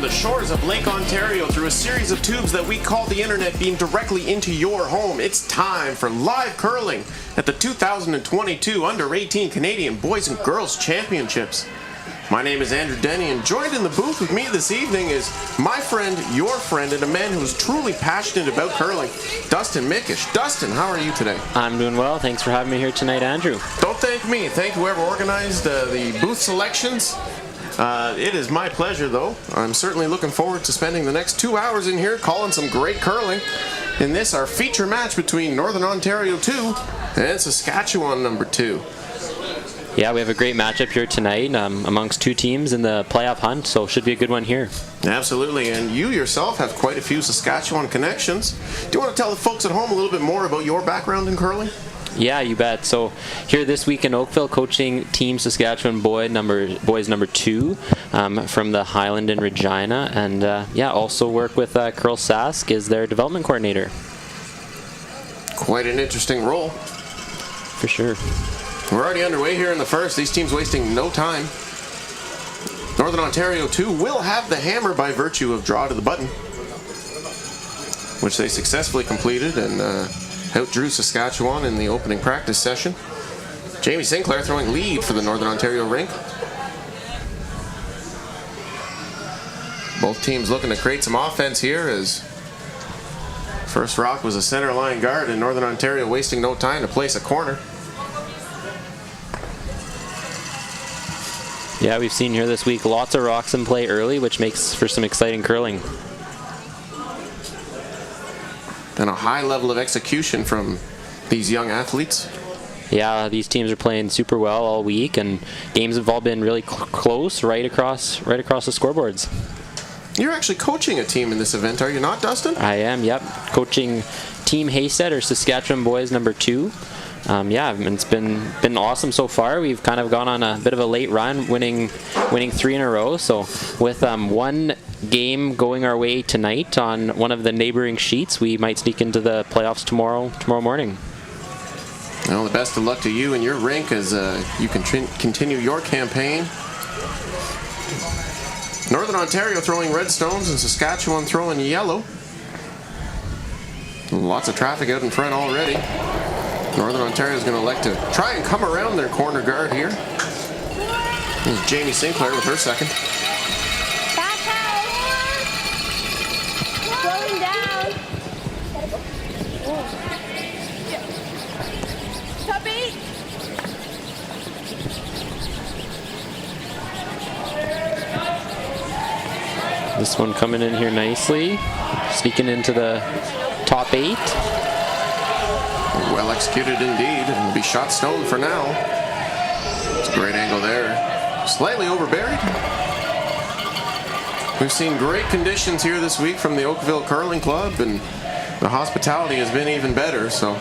the shores of Lake Ontario through a series of tubes that we call the internet beamed directly into your home. It's time for live curling at the 2022 Under-18 Canadian Boys and Girls Championships. My name is Andrew Denny, and joined in the booth with me this evening is my friend, your friend, and a man who is truly passionate about curling, Dustin Mickish. Dustin, how are you today? I'm doing well. Thanks for having me here tonight, Andrew. Don't thank me. Thank whoever organized the booth selections. It is my pleasure, though. I'm certainly looking forward to spending the next 2 hours in here calling some great curling. In this, our feature match between Northern Ontario 2 and Saskatchewan number 2. Yeah, we have a great matchup here tonight amongst two teams in the playoff hunt, so should be a good one here. Absolutely, and you yourself have quite a few Saskatchewan connections. Do you want to tell the folks at home a little bit more about your background in curling? Yeah, you bet. So here this week in Oakville, coaching Team Saskatchewan boys number 2 from the Highland in Regina, and also work with Curl Sask as their development coordinator. Quite an interesting role. For sure. We're already underway here in the first. These teams wasting no time. Northern Ontario 2 will have the hammer by virtue of draw to the button, which they successfully completed and outdrew Saskatchewan in the opening practice session. Jamie Sinclair throwing lead for the Northern Ontario rink. Both teams looking to create some offense here, as first rock was a center line guard, and Northern Ontario wasting no time to place a corner. Yeah, we've seen here this week lots of rocks in play early, which makes for some exciting curling. And a high level of execution from these young athletes. Yeah, these teams are playing super well all week, and games have all been really close right across the scoreboards. You're actually coaching a team in this event, are you not, Dustin? I am, yep. Coaching Team Haystead, or Saskatchewan boys number 2. It's been awesome so far. We've kind of gone on a bit of a late run, winning 3 in a row. So with one game going our way tonight on one of the neighboring sheets, we might sneak into the playoffs tomorrow morning. Well, the best of luck to you and your rink as you can continue your campaign. Northern Ontario throwing red stones and Saskatchewan throwing yellow. Lots of traffic out in front already. Northern Ontario is going to elect to try and come around their corner guard here. This is Jamie Sinclair with her second. Back out. Slowing down. Top 8. This one coming in here nicely, sneaking into the top 8. Well executed indeed, and will be shot stone for now. It's a great angle there. Slightly overburied. We've seen great conditions here this week from the Oakville Curling Club, and the hospitality has been even better. So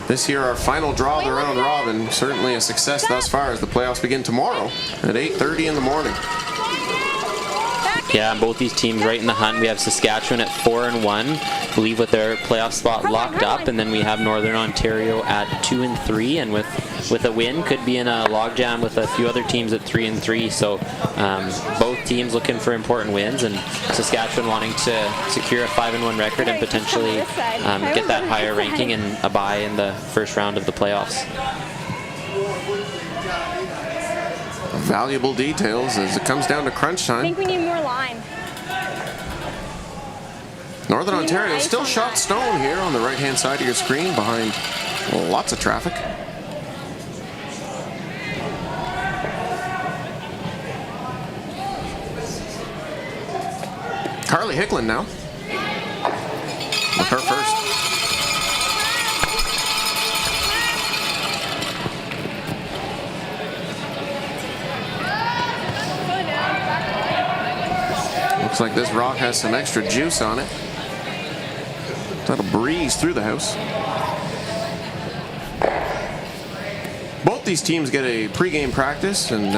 this year, our final draw of the round robin, certainly a success thus far as the playoffs begin tomorrow at 8:30 in the morning. Yeah, both these teams right in the hunt. We have Saskatchewan at 4-1, I believe, with their playoff spot locked up, and then we have Northern Ontario at 2-3, and with a win could be in a logjam with a few other teams at 3-3. So both teams looking for important wins, and Saskatchewan wanting to secure a 5-1 record and potentially get that higher ranking and a bye in the first round of the playoffs. Valuable details as it comes down to crunch time. I think we need more line. Northern Ontario still shot stone here on the right-hand side of your screen behind lots of traffic. Carly Hicklin now with her first. Looks like this rock has some extra juice on it. That'll breeze through the house. Both these teams get a pregame practice, and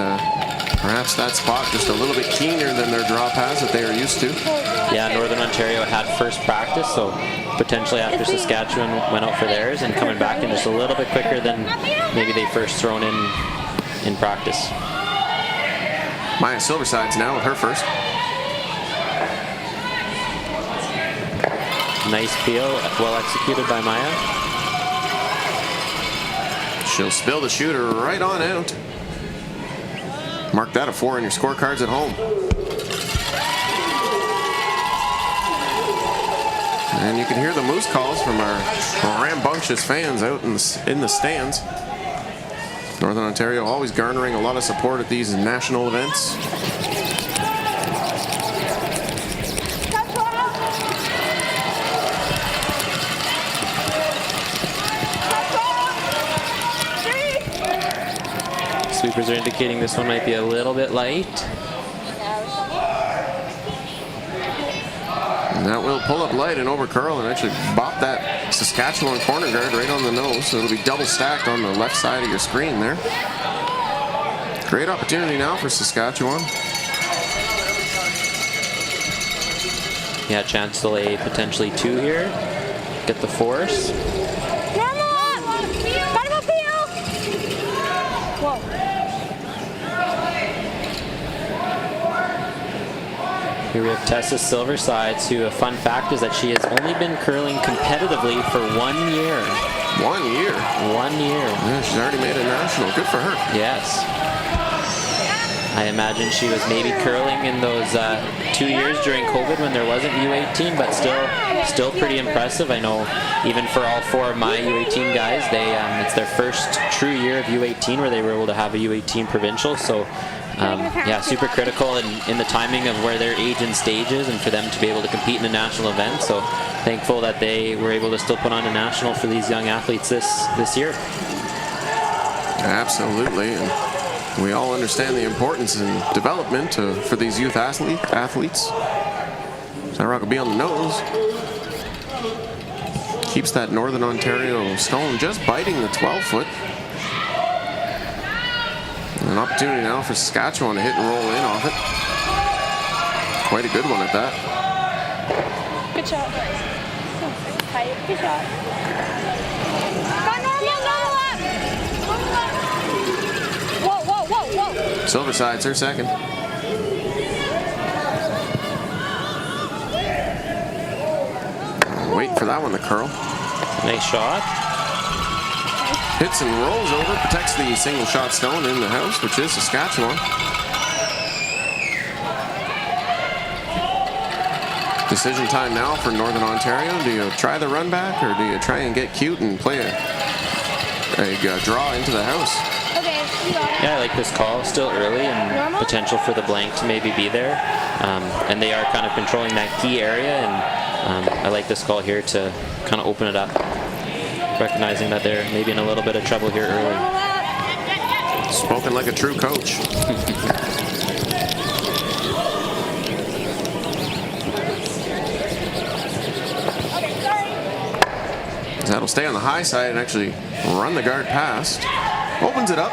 perhaps that spot just a little bit keener than their draw paths that they are used to. Yeah, Northern Ontario had first practice, so potentially after Saskatchewan went out for theirs and coming back in just a little bit quicker than maybe they first thrown in practice. Maya Silverside's now with her first. Nice peel, well executed by Maya. She'll spill the shooter right on out. Mark that a 4 on your scorecards at home. And you can hear the Moose calls from our rambunctious fans out in the stands. Northern Ontario always garnering a lot of support at these national events. Sweepers are indicating this one might be a little bit light. And that will pull up light and over curl and actually bop that Saskatchewan corner guard right on the nose. So it'll be double stacked on the left side of your screen there. Great opportunity now for Saskatchewan. Yeah, chance to lay potentially 2 here. Get the force. Normal up. Got him appeal. Whoa. Here we have Tessa Silversides, who a fun fact is that she has only been curling competitively for 1 year. 1 year? 1 year. Yeah, she's already made a national. Good for her. Yes. I imagine she was maybe curling in those 2 years during COVID when there wasn't U18, but still pretty impressive. I know even for all 4 of my U18 guys, it's their first true year of U18 where they were able to have a U18 provincial. So yeah, super critical in the timing of where their age and stage is, and for them to be able to compete in a national event. So thankful that they were able to still put on a national for these young athletes this year. Absolutely, and we all understand the importance and development for these youth athletes. That rock will be on the nose. Keeps that Northern Ontario stone just biting the 12-foot. An opportunity now for Saskatchewan to hit and roll in off it. Quite a good one at that. Good shot. Tight. Good shot. Whoa. Silverside's her second. Waiting for that one to curl. Nice shot. Hits and rolls over, protects the single shot stone in the house, which is Saskatchewan. Decision time now for Northern Ontario. Do you try the run back, or do you try and get cute and play a draw into the house? Okay, you got it. Yeah, I like this call. Still early and potential for the blank to maybe be there. And they are kind of controlling that key area, and I like this call here to kind of open it up, recognizing that they're maybe in a little bit of trouble here early. Spoken like a true coach. That'll stay on the high side and actually run the guard past. Opens it up.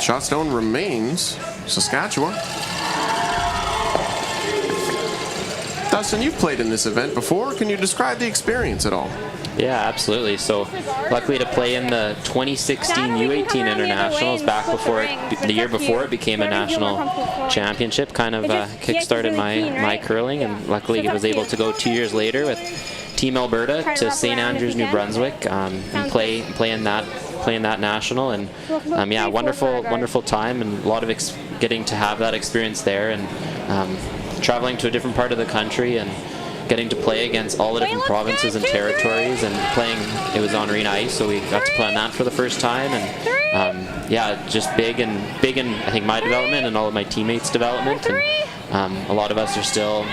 Shot stone remains Saskatchewan. Dustin, you've played in this event before. Can you describe the experience at all? Yeah, absolutely. So luckily to play in the 2016 U18 Internationals back before the year before it became a national championship, kind of kick-started my curling, and luckily I was able to go 2 years later with Team Alberta to St. Andrews, New Brunswick, and play in that national, and yeah, wonderful time, and a lot of getting to have that experience there, and traveling to a different part of the country and getting to play against all the different provinces and territories, and playing, it was on arena ice, so we got to play on that for the first time, and yeah, just big in I think my development and all of my teammates' development, and a lot of us are still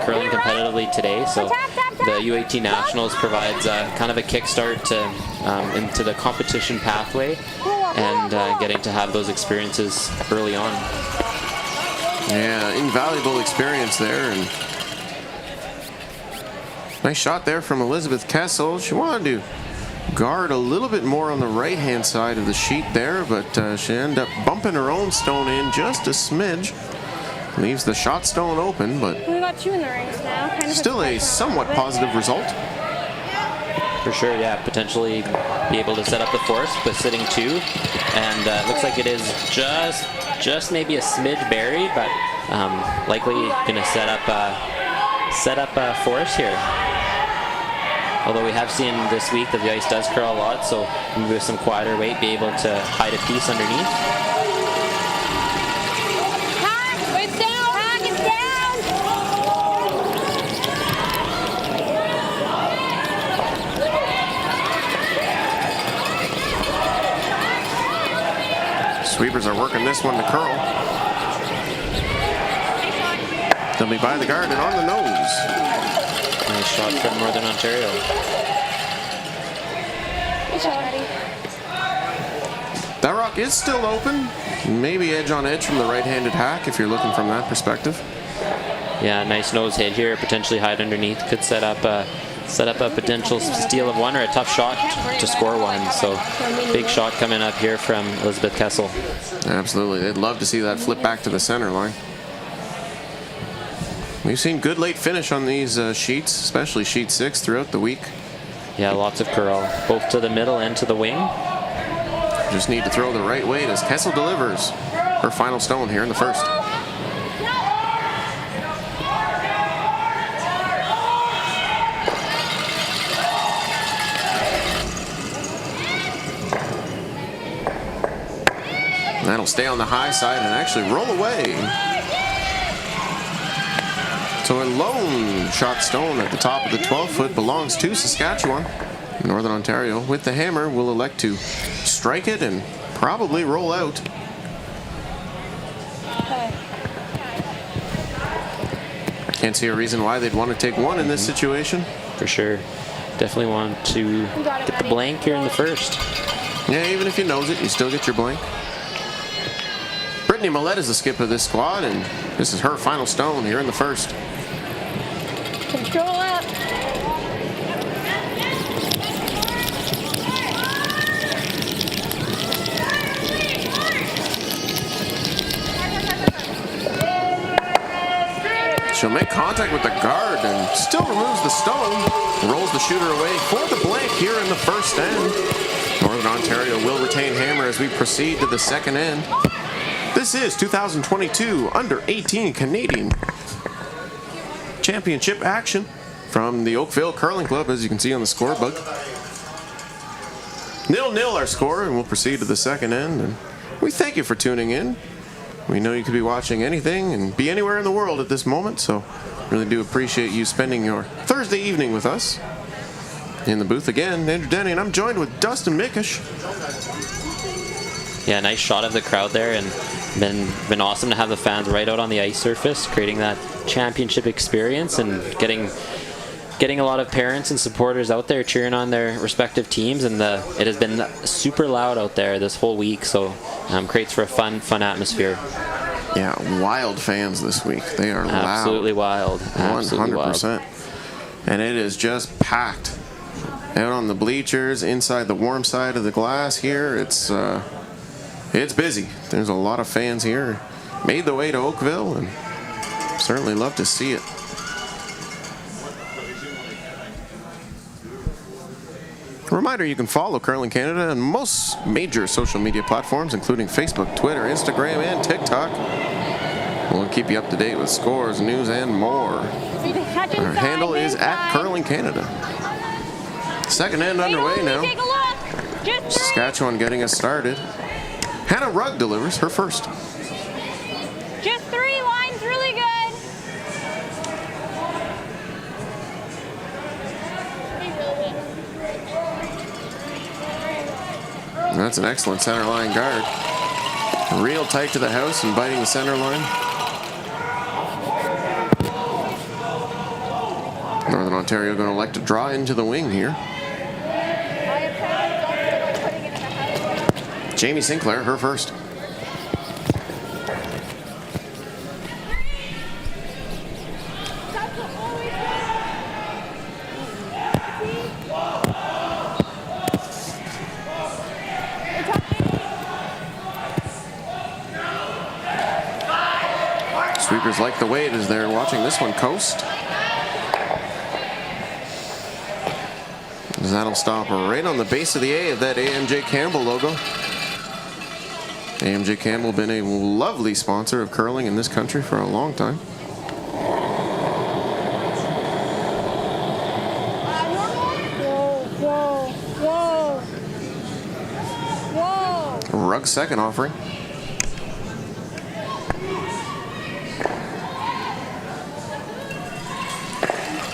curling competitively today, so the U18 Nationals provides kind of a kickstart to into the competition pathway, and getting to have those experiences early on. Yeah, invaluable experience there, and nice shot there from Elizabeth Kessel. She wanted to guard a little bit more on the right-hand side of the sheet there, but she ended up bumping her own stone in just a smidge. Leaves the shot stone open, but we got 2 in the rings now. Kind of still a somewhat positive result. For sure, yeah, potentially be able to set up the force with sitting 2, and looks like it is just maybe a smidge buried, but likely going to set up set up for us here. Although we have seen this week that the ice does curl a lot, so maybe with some quieter weight, be able to hide a piece underneath. Hack, it's down. Hack, it's down. Sweepers are working this one to curl. They'll be by the guard and on the nose. Nice shot from Northern Ontario. Good shot, Eddie. That rock is still open. Maybe edge on edge from the right-handed hack if you're looking from that perspective. Yeah, nice nose hit here. Potentially hide underneath. Could set up a potential steal of one or a tough shot to score one. So big shot coming up here from Elizabeth Kessel. Absolutely. They'd love to see that flip back to the center line. We've seen good late finish on these sheets, especially sheet 6 throughout the week. Yeah, lots of curl, both to the middle and to the wing. Just need to throw the right weight as Kessel delivers her final stone here in the first. That'll stay on the high side and actually roll away. So a lone shot stone at the top of the 12-foot belongs to Saskatchewan. Northern Ontario, with the hammer, will elect to strike it and probably roll out. Can't see a reason why they'd want to take one in this situation. For sure. Definitely want to get the blank here in the first. Yeah, even if you nose it, you still get your blank. Brittany Millette is the skip of this squad, and this is her final stone here in the first. Control up. She'll make contact with the guard and still removes the stone. Rolls the shooter away for the blank here in the first end. Northern Ontario will retain hammer as we proceed to the second end. This is 2022 Under-18 Canadian Championship action from the Oakville Curling Club, as you can see on the scorebook. 0-0 our score, and we'll proceed to the second end. And we thank you for tuning in. We know you could be watching anything and be anywhere in the world at this moment, so really do appreciate you spending your Thursday evening with us. In the booth again, Andrew Denny, and I'm joined with Dustin Mickish. Yeah, nice shot of the crowd there, and been awesome to have the fans right out on the ice surface, creating that championship experience and getting a lot of parents and supporters out there cheering on their respective teams, and it has been super loud out there this whole week, so creates for a fun atmosphere. Yeah, wild fans this week. They are absolutely loud. Wild. Absolutely 100%. Wild. And it is just packed. Out on the bleachers, inside the warm side of the glass here, it's busy. There's a lot of fans here. Made the way to Oakville, and certainly love to see it. Reminder, you can follow Curling Canada on most major social media platforms, including Facebook, Twitter, Instagram, and TikTok. We'll keep you up to date with scores, news, and more. Our handle is @CurlingCanada. Second end underway now. Saskatchewan getting us started. Hannah Rugg delivers her first. Just 3 lines, really good. That's an excellent center line guard. Real tight to the house and biting the center line. Northern Ontario going to elect to draw into the wing here. Jamie Sinclair, her first. Sweepers like the weight as they're watching this one coast. That'll stop right on the base of the A of that AMJ Campbell logo. AMJ Campbell been a lovely sponsor of curling in this country for a long time. Rug's second offering.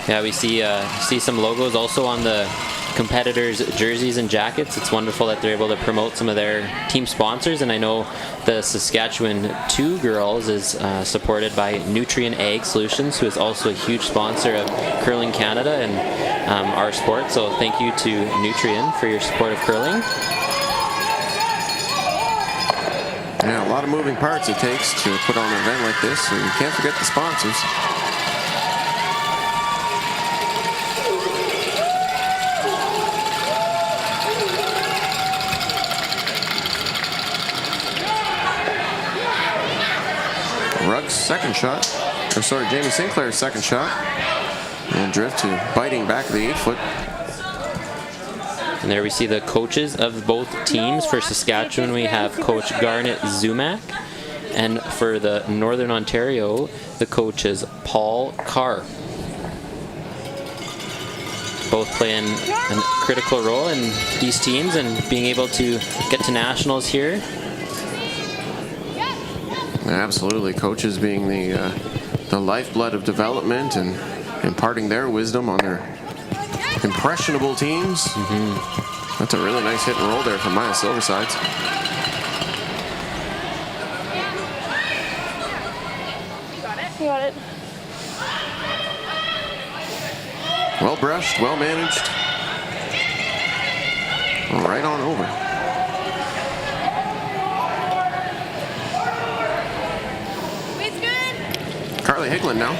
Yeah, we see some logos also on the competitors' jerseys and jackets. It's wonderful that they're able to promote some of their team sponsors, and I know the Saskatchewan 2 girls is supported by Nutrien Ag Solutions, who is also a huge sponsor of Curling Canada and our sport. So thank you to Nutrien for your support of curling. Yeah, a lot of moving parts it takes to put on an event like this, so you can't forget the sponsors. Rug's second shot, or sorry, Jamie Sinclair's second shot, and drift to biting back of the 8-foot. And there we see the coaches of both teams. For Saskatchewan, we have Coach Garnet Zumak, and for the Northern Ontario, the coach is Paul Carr. Both playing a critical role in these teams and being able to get to nationals here. Absolutely, coaches being the lifeblood of development and imparting their wisdom on their impressionable teams. That's a really nice hit and roll there from Maya Silversides. You got it. Well brushed, well managed. Right on over. Carly Higland now.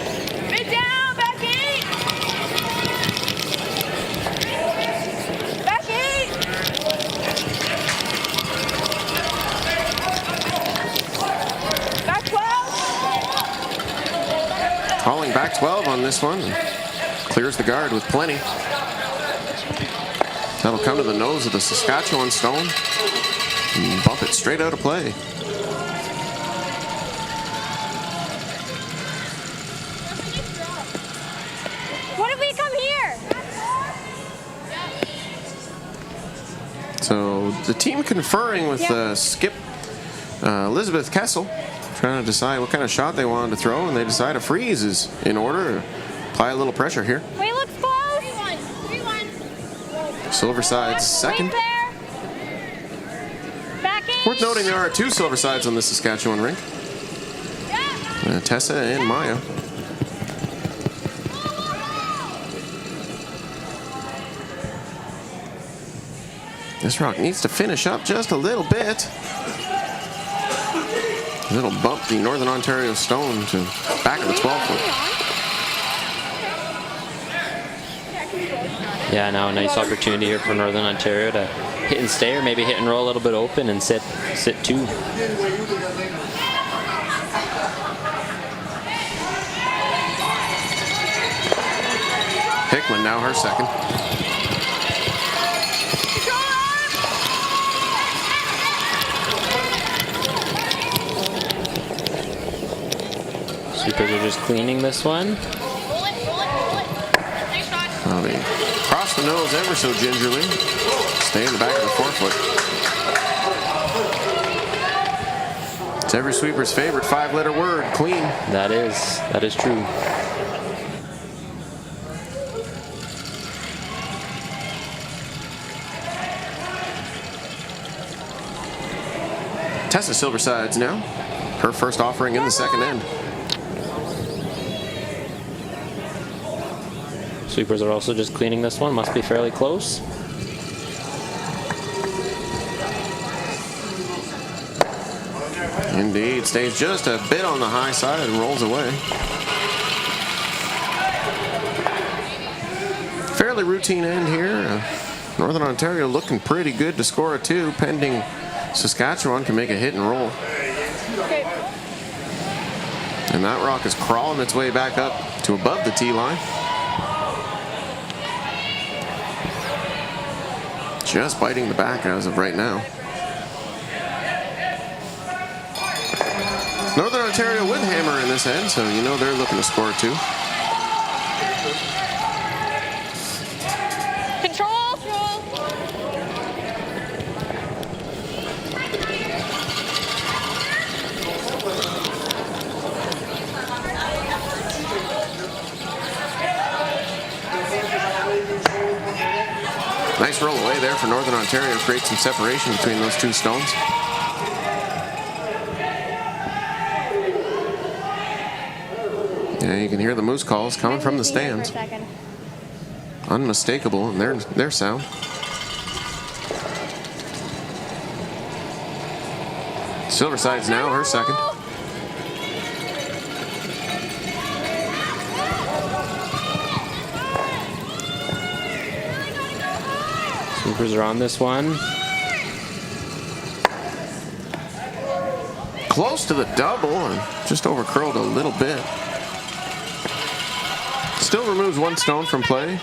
Mid down, back 8. Back 8. Back 12. Calling back 12 on this one. Clears the guard with plenty. That'll come to the nose of the Saskatchewan stone and bump it straight out of play. So the team conferring with skip Elizabeth Kessel, trying to decide what kind of shot they wanted to throw, and they decide a freeze is in order to apply a little pressure here. Wait, looks close. 3-1. Silverside's second. Back 8. Worth noting there are 2 Silversides on the Saskatchewan rink. Tessa and Maya. This rock needs to finish up just a little bit. It'll bump the Northern Ontario stone to back of the 12-foot. Yeah, now a nice opportunity here for Northern Ontario to hit and stay, or maybe hit and roll a little bit open and sit 2. Hickman now her second. Supers are just cleaning this one. Well, they cross the nose ever so gingerly. Stay in the back of the 4-foot. It's every sweeper's favorite 5-letter word, clean. That is true. Tessa Silversides now. Her first offering in the second end. Sweepers are also just cleaning this one. Must be fairly close. Indeed, stays just a bit on the high side and rolls away. Fairly routine end here. Northern Ontario looking pretty good to score a 2, pending Saskatchewan can make a hit and roll. And that rock is crawling its way back up to above the tee line. Just biting the back as of right now. Northern Ontario with hammer in this end, so you know they're looking to score 2. Nice roll away there for Northern Ontario. Create some separation between those two stones. Yeah, you can hear the moose calls coming from the stands. Unmistakable in their sound. Silverside's now her second. Sweepers are on this one. Close to the double and just over curled a little bit. Still removes one stone from play.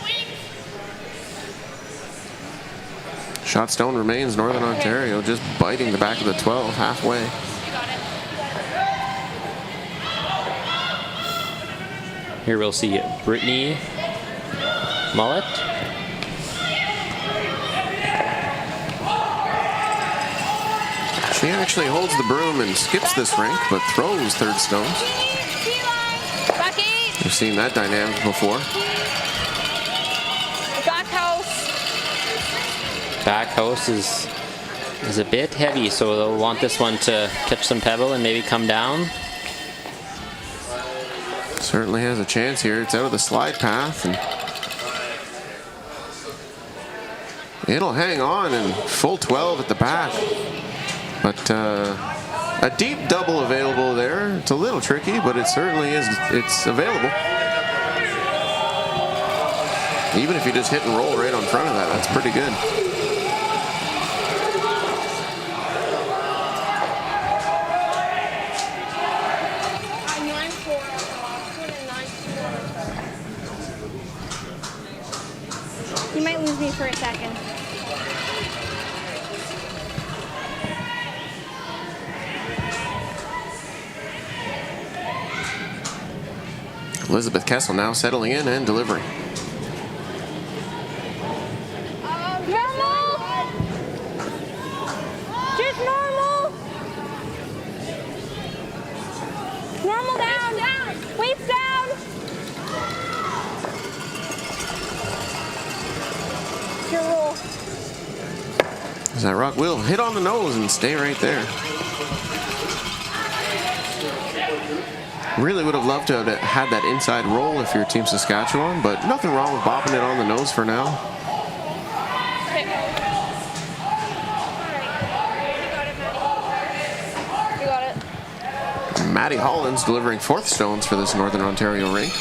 Shot stone remains. Northern Ontario just biting the back of the 12 halfway. Here we'll see Brittany Mullet. She actually holds the broom and skips this rink, but throws third stones. We've seen that dynamic before. Back house. Back house is a bit heavy, so they'll want this one to catch some pebble and maybe come down. Certainly has a chance here. It's out of the slide path, and it'll hang on and full 12 at the back. But a deep double available there. It's a little tricky, but it certainly is. It's available. Even if you just hit and roll right on front of that, that's pretty good. You might lose me for a second. Elizabeth Kessel now settling in and delivering. Normal. Just normal. Normal down. Weights down. Your roll. As that rock will hit on the nose and stay right there. Really would have loved to have had that inside roll if you're Team Saskatchewan, but nothing wrong with bopping it on the nose for now. You got it. Maddie Hollins delivering fourth stones for this Northern Ontario rink,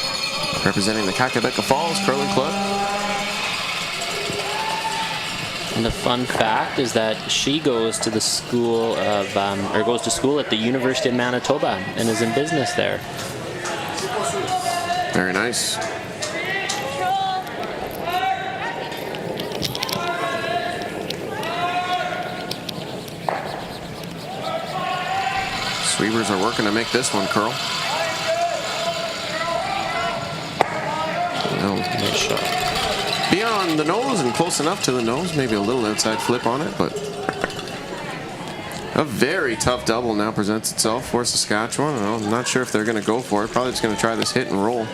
representing the Kakabeka Falls Curling Club. And the fun fact is that she goes to the school of, or goes to school at the University of Manitoba and is in business there. Very nice. Sweepers are working to make this one curl. No, Nice shot. beyond the nose and close enough to the nose. Maybe a little outside flip on it, but a very tough double now presents itself for Saskatchewan. I'm not sure if they're going to go for it. Probably just going to try this hit and roll.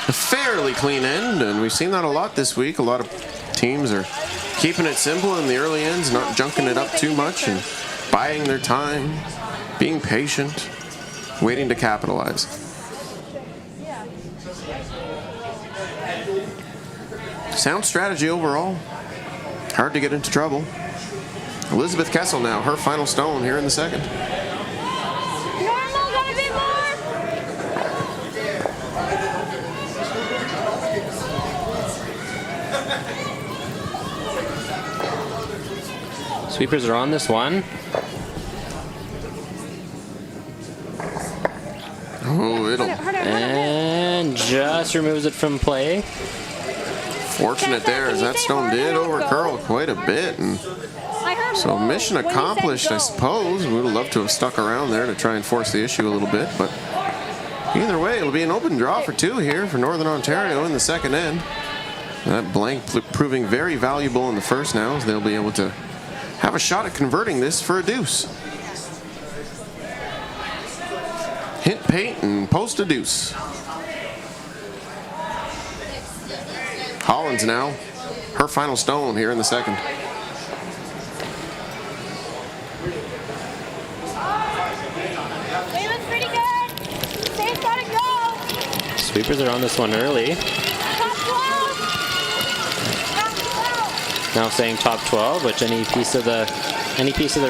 A fairly clean end, and we've seen that a lot this week. A lot of teams are keeping it simple in the early ends, not junking it up too much, and biding their time, being patient, waiting to capitalize. Sound strategy overall. Hard to get into trouble. Elizabeth Kessel now, her final stone here in the second. Normal, got a bit more. Sweepers are on this one. Oh, it'll. And just removes it from play. Fortunate there, as that stone did over curl quite a bit. And so mission accomplished, I suppose. We would have loved to have stuck around there to try and force the issue a little bit. But either way, it'll be an open draw for two here for Northern Ontario in the second end. That blank proving very valuable in the first now, as they'll be able to have a shot at converting this for a deuce. paint and post a deuce. Hollins now, her final stone here in the second. They look pretty good. They've got to go. Sweepers are on this one early. Top 12. Top 12. Now saying top 12, which any piece of the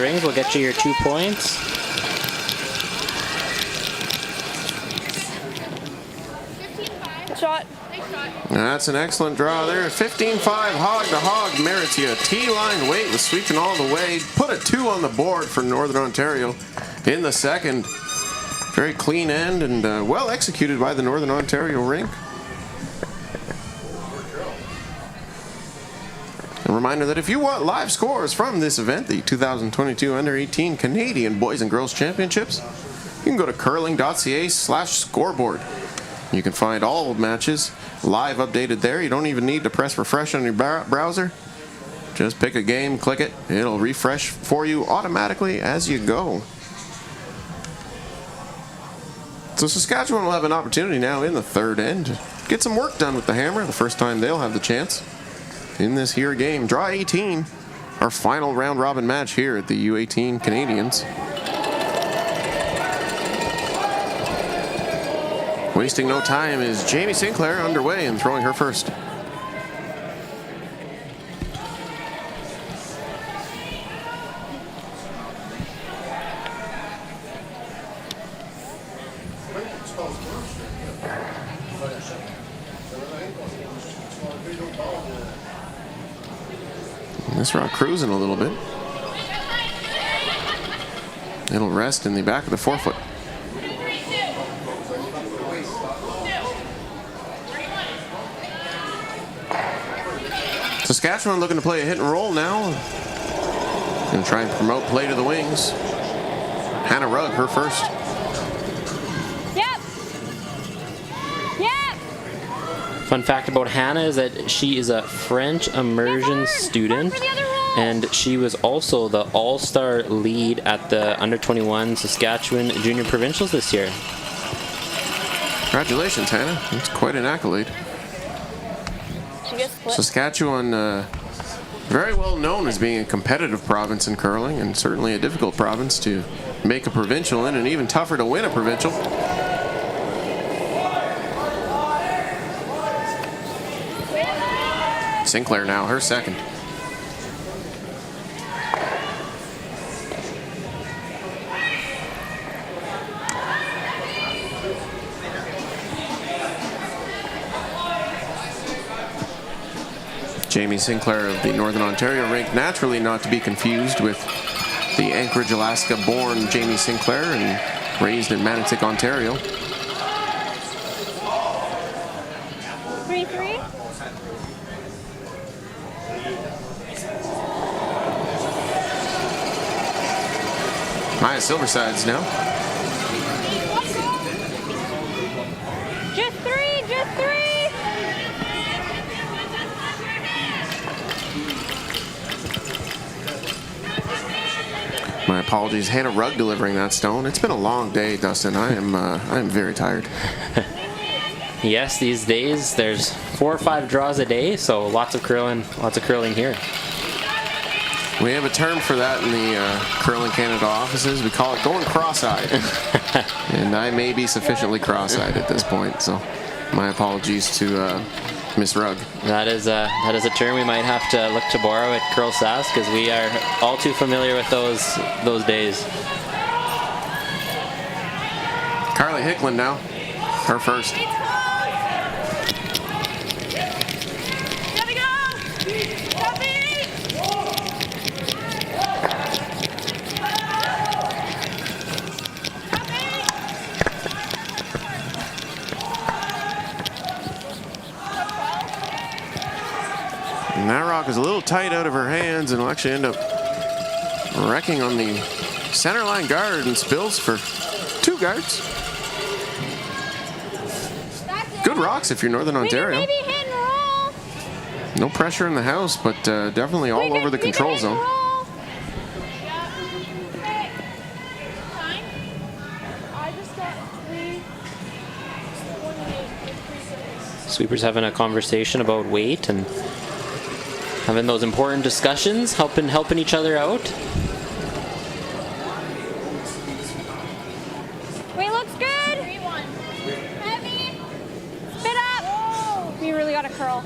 rings will get you your 2 points. Shot. That's an excellent draw there. 15-5, hog to hog merits you a T-line weight with sweeping all the way. Put a 2 on the board for Northern Ontario in the second. Very clean end and well executed by the Northern Ontario rink. A reminder that if you want live scores from this event, the 2022 Under-18 Canadian Boys and Girls Championships, you can go to curling.ca/scoreboard. You can find all matches live updated there. You don't even need to press refresh on your browser. Just pick a game, click it. It'll refresh for you automatically as you go. So Saskatchewan will have an opportunity now in the third end to get some work done with the hammer. The first time they'll have the chance in this here game. Draw 18, our final round robin match here at the U18 Canadians. Wasting no time is Jamie Sinclair underway and throwing her first. This rock cruising a little bit. It'll rest in the back of the forefoot. Saskatchewan looking to play a hit and roll now. Going to try and promote play to the wings. Hannah Rugg, her first. Yep. Yep. Fun fact about Hannah is that she is a French immersion student, and she was also the all-star lead at the Under-21 Saskatchewan Junior Provincials this year. Congratulations, Hannah. That's quite an accolade. Saskatchewan, very well known as being a competitive province in curling, and certainly a difficult province to make a provincial in, and even tougher to win a provincial. Sinclair now, her second. Jamie Sinclair of the Northern Ontario rink, naturally not to be confused with the Anchorage, Alaska-born Jamie Sinclair and raised in Manotick, Ontario. 3-3. Maya Silversides now. Just 3, just 3. My apologies, Hannah Rugg delivering that stone. It's been a long day, Dustin. I am very tired. Yes, these days there's 4 or 5 draws a day, so lots of curling here. We have a term for that in the Curling Canada offices. We call it going cross-eyed. And I may be sufficiently cross-eyed at this point, so my apologies to Miss Rugg. That is a term we might have to look to borrow at Curl Sass, because we are all too familiar with those days. Carly Hicklin now, her first. And that rock is a little tight out of her hands and will actually end up wrecking on the center line guard and spills for 2 guards. Good rocks if you're Northern Ontario. Maybe hit and roll. No pressure in the house, but definitely all over the control zone. I just got 3. Sweepers having a conversation about weight and having those important discussions, helping each other out. Weight looks good. Heavy. Spit up. You really got to curl.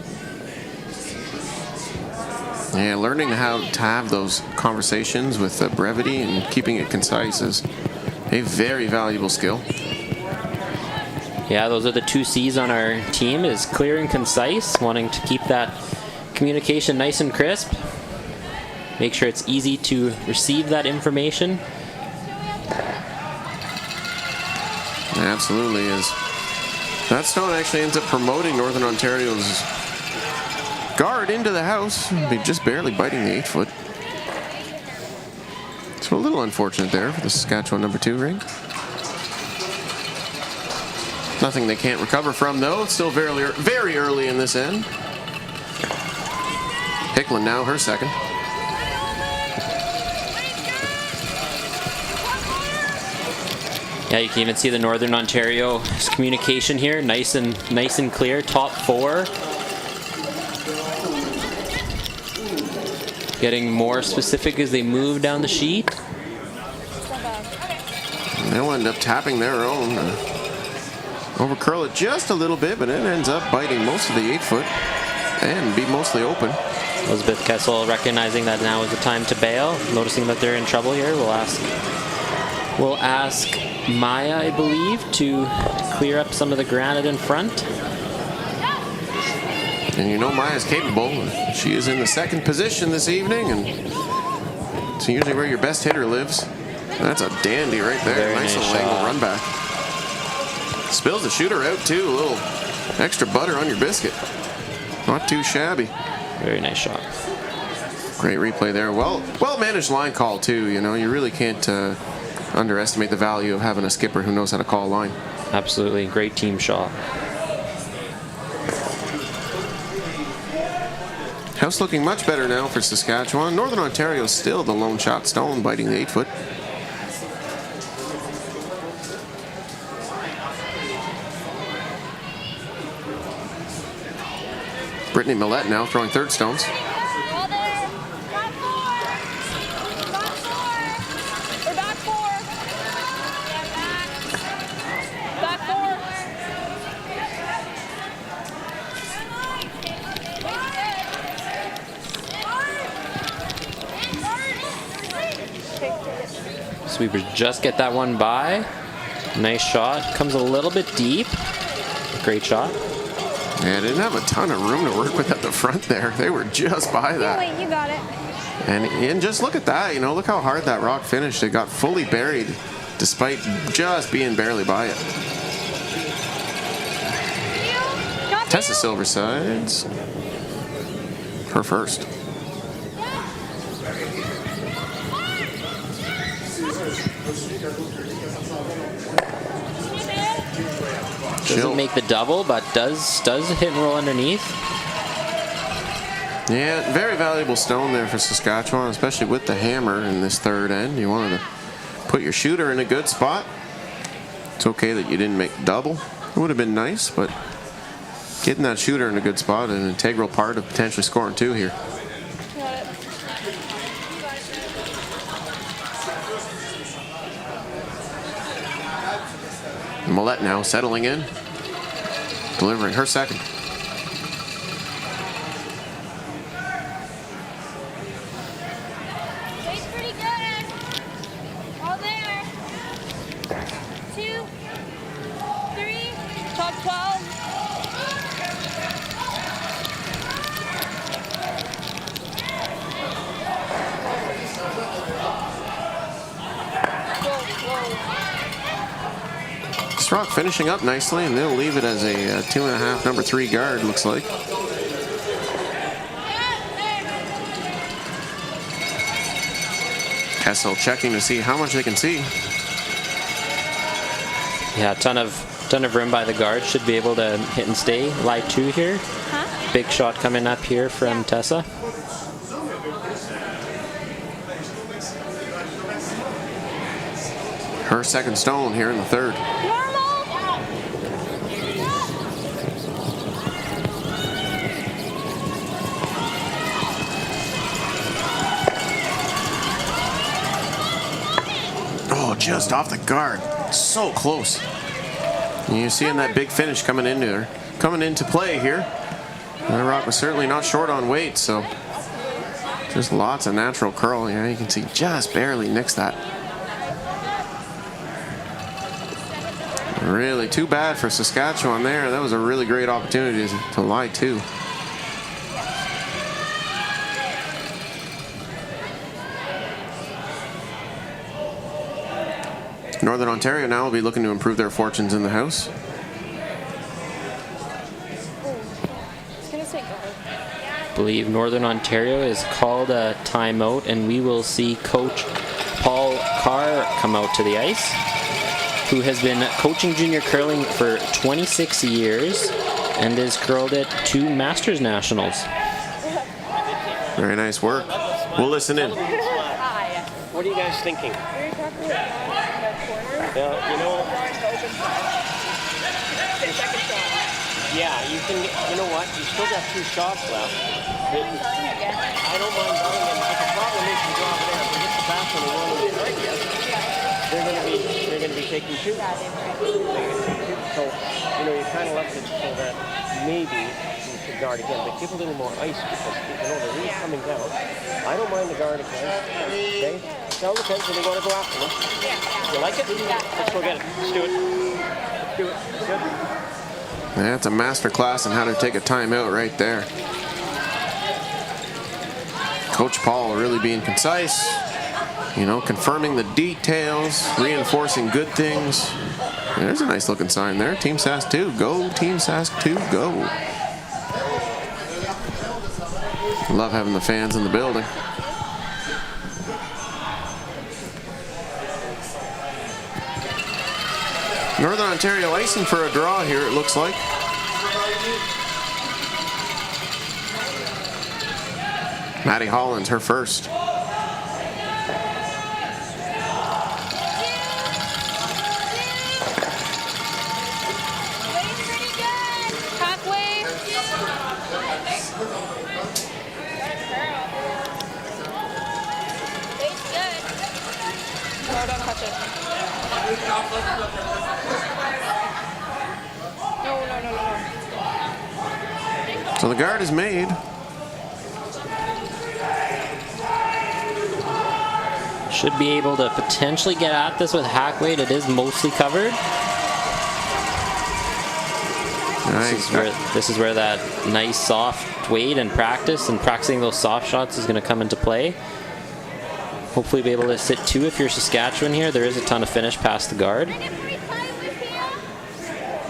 Yeah, learning how to have those conversations with brevity and keeping it concise is a very valuable skill. Yeah, those are the 2 C's on our team, is clear and concise, wanting to keep that communication nice and crisp. Make sure it's easy to receive that information. Absolutely is. That stone actually ends up promoting Northern Ontario's guard into the house. Be just barely biting the 8-foot. So a little unfortunate there for the Saskatchewan number 2 ring. Nothing they can't recover from, though. It's still very early in this end. Hicklin now, her second. Yeah, you can even see the Northern Ontario communication here, nice and clear. Top 4. Getting more specific as they move down the sheet. They'll end up tapping their own. Overcurl it just a little bit, but it ends up biting most of the 8-foot and be mostly open. Elizabeth Kessel recognizing that now is the time to bail, noticing that they're in trouble here. We'll ask Maya, I believe, to clear up some of the granite in front. And you know Maya's capable. She is in the second position this evening, and it's usually where your best hitter lives. That's a dandy right there. Very nice nice little angle shot. run back. Spills the shooter out too. A little extra butter on your biscuit. Not too shabby. Very nice shot. Great replay there. Well managed line call too. You know, you really can't underestimate the value of having a skipper who knows how to call a line. Absolutely, great team shot. House looking much better now for Saskatchewan. Northern Ontario still the lone shot stone biting the 8-foot. Brittany Millette now throwing third stones. All there. Back 4. Back 4. Or back 4. Yeah, back. Back 4. Sweepers just get that one by. Nice shot. Comes a little bit deep. Great shot. Yeah, didn't have a ton of room to work with at the front there. They were just by that. Wait, you got it. And just look at that, you know, look how hard that rock finished. It got fully buried despite just being barely by it. Tessa Silversides, her first. Doesn't make the double, but does hit and roll underneath. Yeah, very valuable stone there for Saskatchewan, especially with the hammer in this third end. You wanted to put your shooter in a good spot. It's okay that you didn't make double. It would have been nice, but getting that shooter in a good spot is an integral part of potentially scoring 2 here. Millette now settling in, delivering her second. Wade's pretty good. All there. 2, 3, top 12. Rock finishing up nicely, and they'll leave it as a 2.5 number 3 guard, looks like. Kessel checking to see how much they can see. Yeah, a ton of room by the guard. Should be able to hit and stay. Lie 2 here. Big shot coming up here from Tessa. Her second stone here in the third. just off the guard. So close. And you're seeing that big finish coming into play here. Rock was certainly not short on weight, so just lots of natural curl. Yeah, you can see just barely nicks that. Really too bad for Saskatchewan there. That was a really great opportunity to lie too. Northern Ontario now will be looking to improve their fortunes in the house. I believe Northern Ontario is called a timeout, and we will see Coach Paul Carr come out to the ice, who has been coaching junior curling for 26 years and has curled at 2 Masters Nationals. Very nice work. We'll listen in. What are you guys thinking? You know, yeah, you can. You know what? You still got 2 shots left. I don't mind going in, but the problem is you drop it in. If we hit the back when they won't get right yet, they're going to be taking 2. So you know, you kind of left it so that maybe you could guard again, but give a little more ice because you know they're really coming down. I don't mind the guard again. Okay. Tell the kids when they want to go after them. You like it? Let's go get it. Let's do it. Let's do it. Good. That's a master class on how to take a timeout right there. Coach Paul really being concise, you know, confirming the details, reinforcing good things. There's a nice looking sign there. Team Sask 2, go. Team Sask 2, go. Love having the fans in the building. Northern Ontario icing for a draw here, it looks like. Maddie Holland's her first. So the guard is made. Should be able to potentially get at this with hack weight. It is mostly covered. Nice. This is where that nice soft weight and practicing those soft shots is going to come into play. Hopefully be able to sit 2 if you're Saskatchewan here. There is a ton of finish past the guard.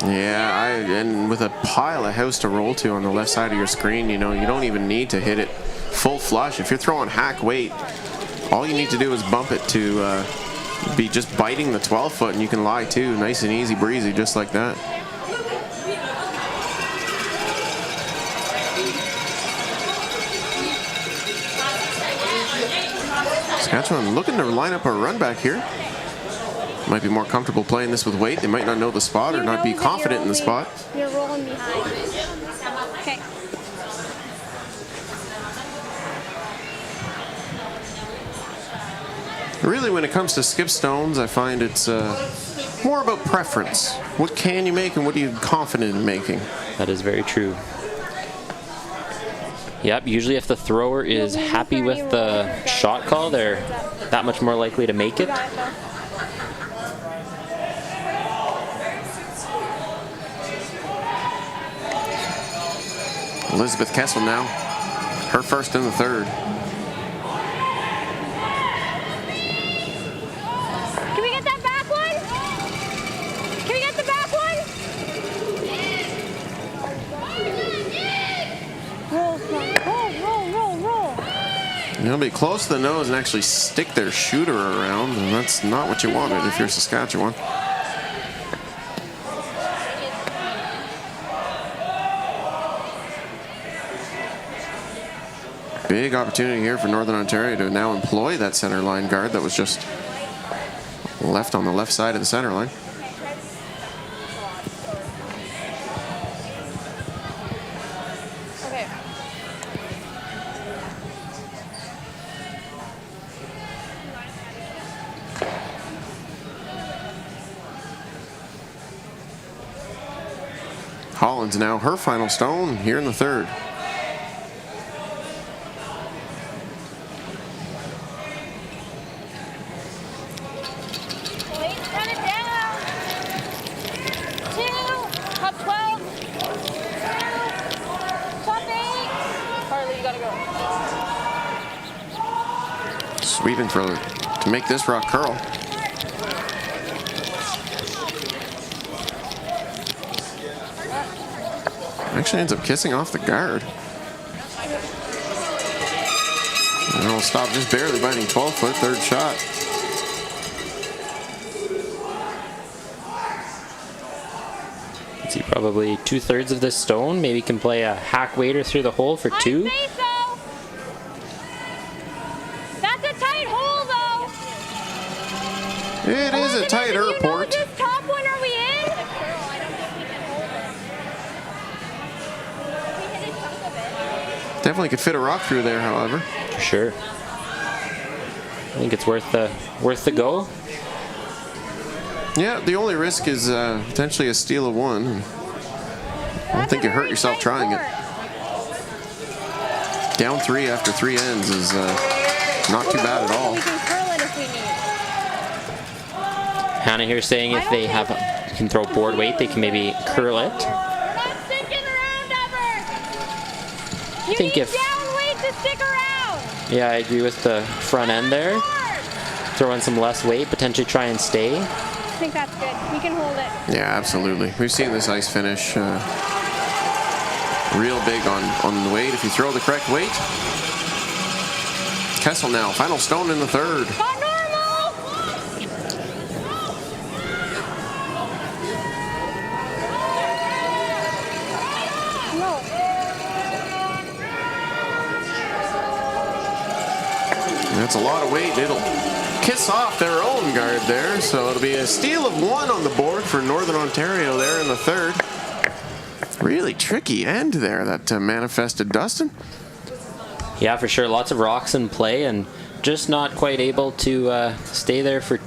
Yeah, and with a pile of house to roll to on the left side of your screen, you know, you don't even need to hit it full flush. If you're throwing hack weight, all you need to do is bump it to be just biting the 12-foot, and you can lie too, nice and easy breezy, just like that. Saskatchewan looking to line up a run back here. Might be more comfortable playing this with weight. They might not know the spot or not be confident in the spot. You're rolling behind. Okay. Really, when it comes to skip stones, I find it's more about preference. What can you make and what are you confident in making? That is very true. Yep, usually if the thrower is happy with the shot call, they're that much more likely to make it. Elizabeth Kessel now, her first in the third. Can we get that back one? Can we get the back one? Roll. They'll be close to the nose and actually stick their shooter around, and that's not what you wanted if you're Saskatchewan. Big opportunity here for Northern Ontario to now employ that center line guard that was just left on the left side of the center line. Okay. Collins now, her final stone here in the third. Sweeping throw to make this rock curl. Actually ends up kissing off the guard. And it'll stop just barely biting 12-foot, third shot. Let's see, probably 2/3 of this stone. Maybe can play a hack waiter through the hole for 2. It is a tight airport. This top one, are we in? Definitely could fit a rock through there, however. Sure. I think it's worth the go. Yeah, the only risk is potentially a steal of 1. I don't think you hurt yourself trying it. Down 3 after 3 ends is not too bad at all. Hannah here saying if they can throw board weight, they can maybe curl it. I think if down weight to stick around. Yeah, I agree with the front end there. Throw in some less weight, potentially try and stay. I think that's good. We can hold it. Yeah, absolutely. We've seen this ice finish real big on the weight if you throw the correct weight. Kessel now, final stone in the third. That's a lot of weight. It'll kiss off their own guard there. So it'll be a steal of 1 on the board for Northern Ontario there in the third. Really tricky end there that manifested Dustin. Yeah, for sure. Lots of rocks in play and just not quite able to stay there for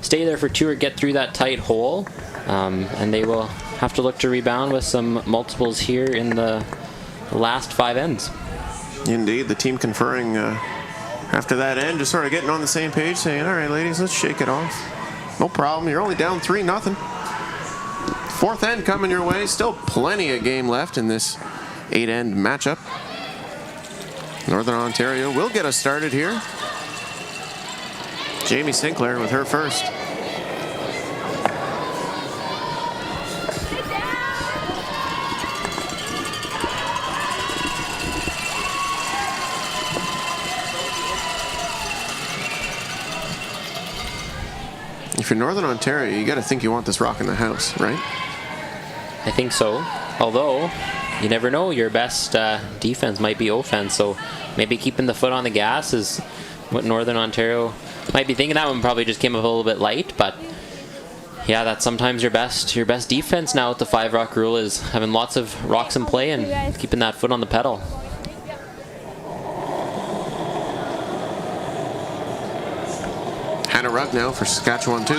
2 or get through that tight hole. And they will have to look to rebound with some multiples here in the last 5 ends. Indeed, the team conferring after that end, just sort of getting on the same page, saying, all right, ladies, let's shake it off. No problem. You're only down 3-0. Fourth end coming your way. Still plenty of game left in this 8-end matchup. Northern Ontario will get us started here. Jamie Sinclair with her first. If you're Northern Ontario, you got to think you want this rock in the house, right? I think so. Although, you never know. Your best defense might be offense. So maybe keeping the foot on the gas is what Northern Ontario might be thinking. That one probably just came up a little bit light, but yeah, that's sometimes your best defense now with the 5 rock rule is having lots of rocks in play and keeping that foot on the pedal. Hannah Rugg now for Saskatchewan too.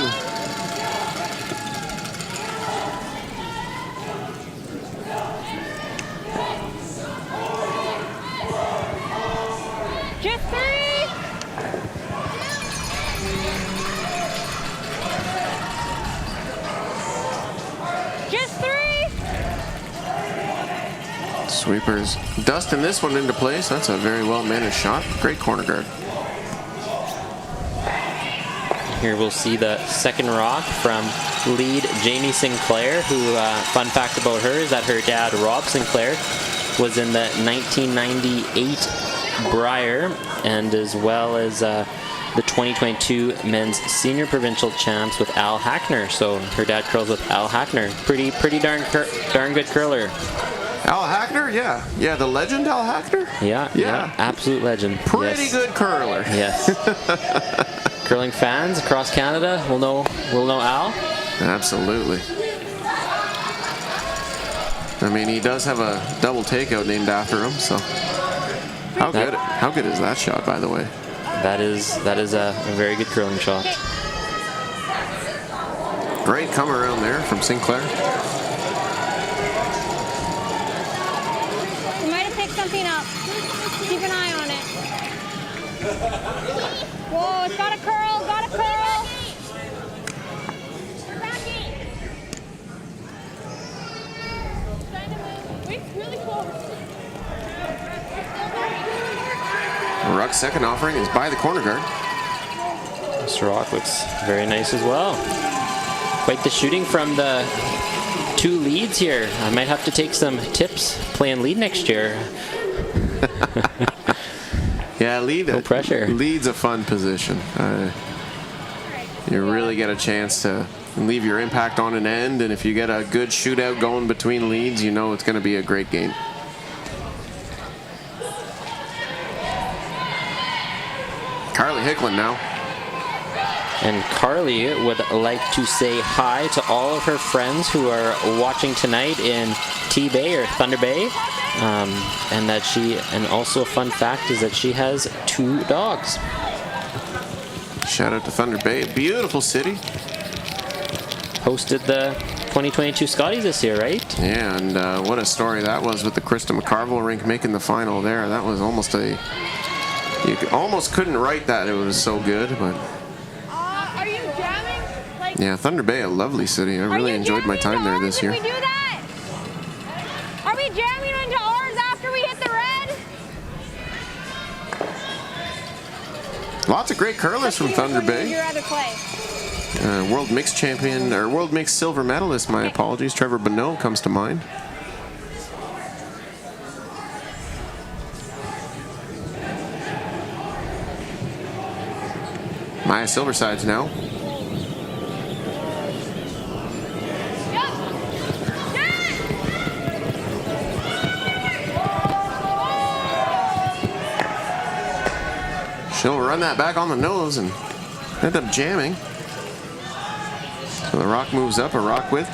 Just 3. Just 3. Sweepers dusting this one into place. That's a very well managed shot. Great corner guard. Here we'll see the second rock from lead Jamie Sinclair, who, fun fact about her is that her dad, Rob Sinclair, was in the 1998 Brier, and as well as the 2022 men's senior provincial champs with Al Hackner. So her dad curls with Al Hackner. Pretty darn good curler. Al Hackner, yeah, the legend Al Hackner. Yeah, absolute legend. Pretty good curler. Yes. Curling fans across Canada will know Al. Absolutely. I mean, he does have a double takeout named after him, so how good is that shot, by the way? That is a very good curling shot. Great come around there from Sinclair. something up. Keep an eye on it. Whoa, it's got a curl, got a curl. It's really close. Ruck's second offering is by the corner guard. This rock looks very nice as well. Quite the shooting from the two leads here. I might have to take some tips playing lead next year. Yeah, No pressure. Lead's a fun position. You really get a chance to leave your impact on an end, and if you get a good shootout going between leads, you know it's going to be a great game. Carly Hicklin now. And Carly would like to say hi to all of her friends who are watching tonight in T-Bay or Thunder Bay. And also a fun fact is that she has 2 dogs. Shout out to Thunder Bay, a beautiful city. Hosted the 2022 Scotties this year, right? Yeah, and what a story that was with the Krista McCarville rink making the final there. That was almost you almost couldn't write that. It was so good, but. Are you jamming? Yeah, Thunder Bay, a lovely city. I really enjoyed my time there this year. Did we do that? Are we jamming into ours after we hit the red? Lots of great curlers from Thunder Bay. Your other play. World Mixed Champion, or World Mixed Silver Medalist, my apologies, Trevor Bonneau comes to mind. Maya Silversides now. She'll run that back on the nose and end up jamming. So the rock moves up a rock width,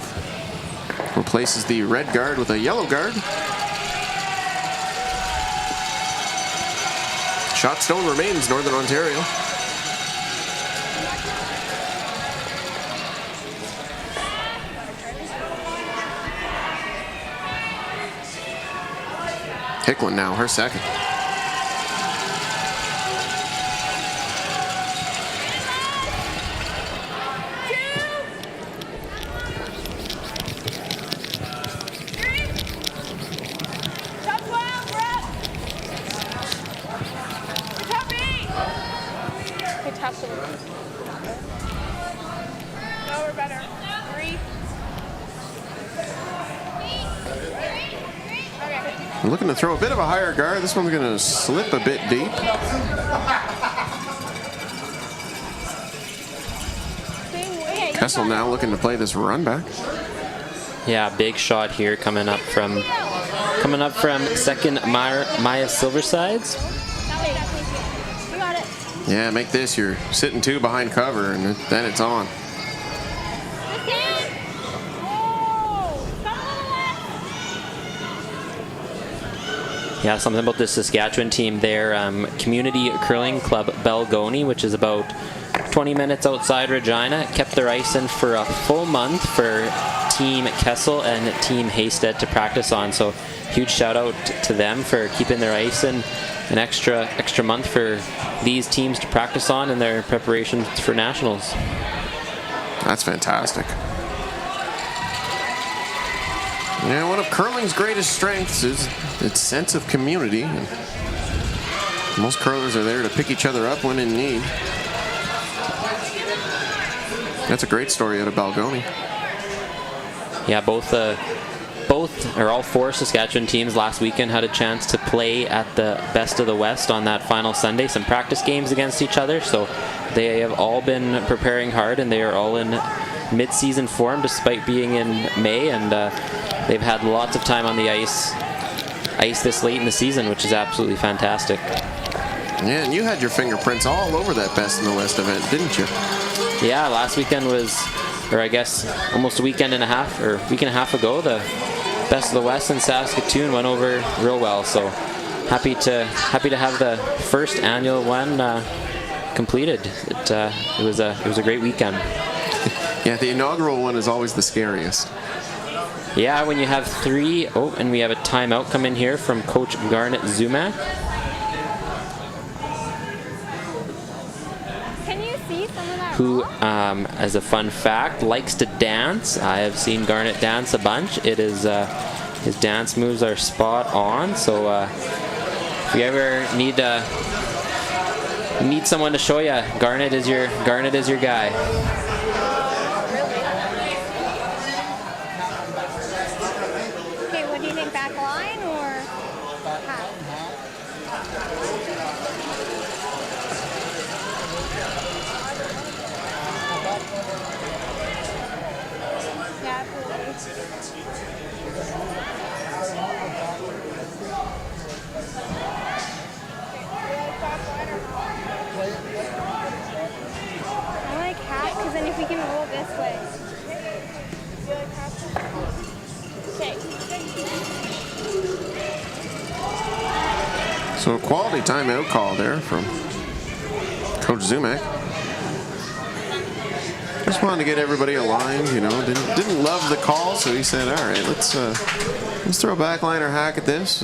replaces the red guard with a yellow guard. Shot stone remains Northern Ontario. Hicklin now, her second. Looking to throw a bit of a higher guard. This one's going to slip a bit deep. Kessel now looking to play this run back. Yeah, big shot here coming up from second Maya Silversides. Yeah, make this your sitting 2 behind cover, and then it's on. Yeah, something about the Saskatchewan team there. Community Curling Club Balgony, which is about 20 minutes outside Regina, kept their ice in for a full month for Team Kessel and Team Haystead to practice on. So huge shout out to them for keeping their ice in an extra month for these teams to practice on in their preparations for nationals. That's fantastic. Yeah, one of curling's greatest strengths is its sense of community. And most curlers are there to pick each other up when in need. That's a great story out of Balgony. Yeah, all 4 Saskatchewan teams last weekend had a chance to play at the Best of the West on that final Sunday. Some practice games against each other, so they have all been preparing hard, and they are all in mid-season form despite being in May, and they've had lots of time on the ice this late in the season, which is absolutely fantastic. Yeah, and you had your fingerprints all over that Best in the West event, didn't you? Yeah, last weekend was, or I guess almost a week and a half ago, the Best of the West in Saskatoon went over real well. So happy to have the first annual one completed. It was a great weekend. Yeah, the inaugural one is always the scariest. Yeah, when you have 3, and we have a timeout come in here from Coach Garnet Zumak. Can you see some of that? Who, as a fun fact, likes to dance. I have seen Garnet dance a bunch. It is his dance moves are spot on. So if you ever need someone to show you, Garnet is your guy. Okay, what do you think? Back line or half? Yeah, absolutely. I like half because then if we can roll this way. Okay. So a quality timeout call there from Coach Zumak. Just wanted to get everybody aligned, you know. Didn't love the call, so he said, "All right, let's throw a backliner hack at this.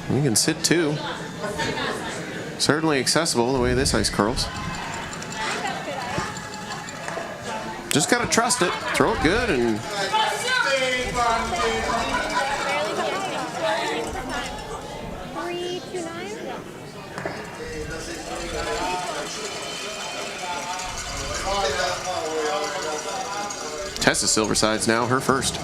We can sit two. Certainly accessible the way this ice curls. Just gotta trust it, throw it good, and." Tessa Silverside's now her first.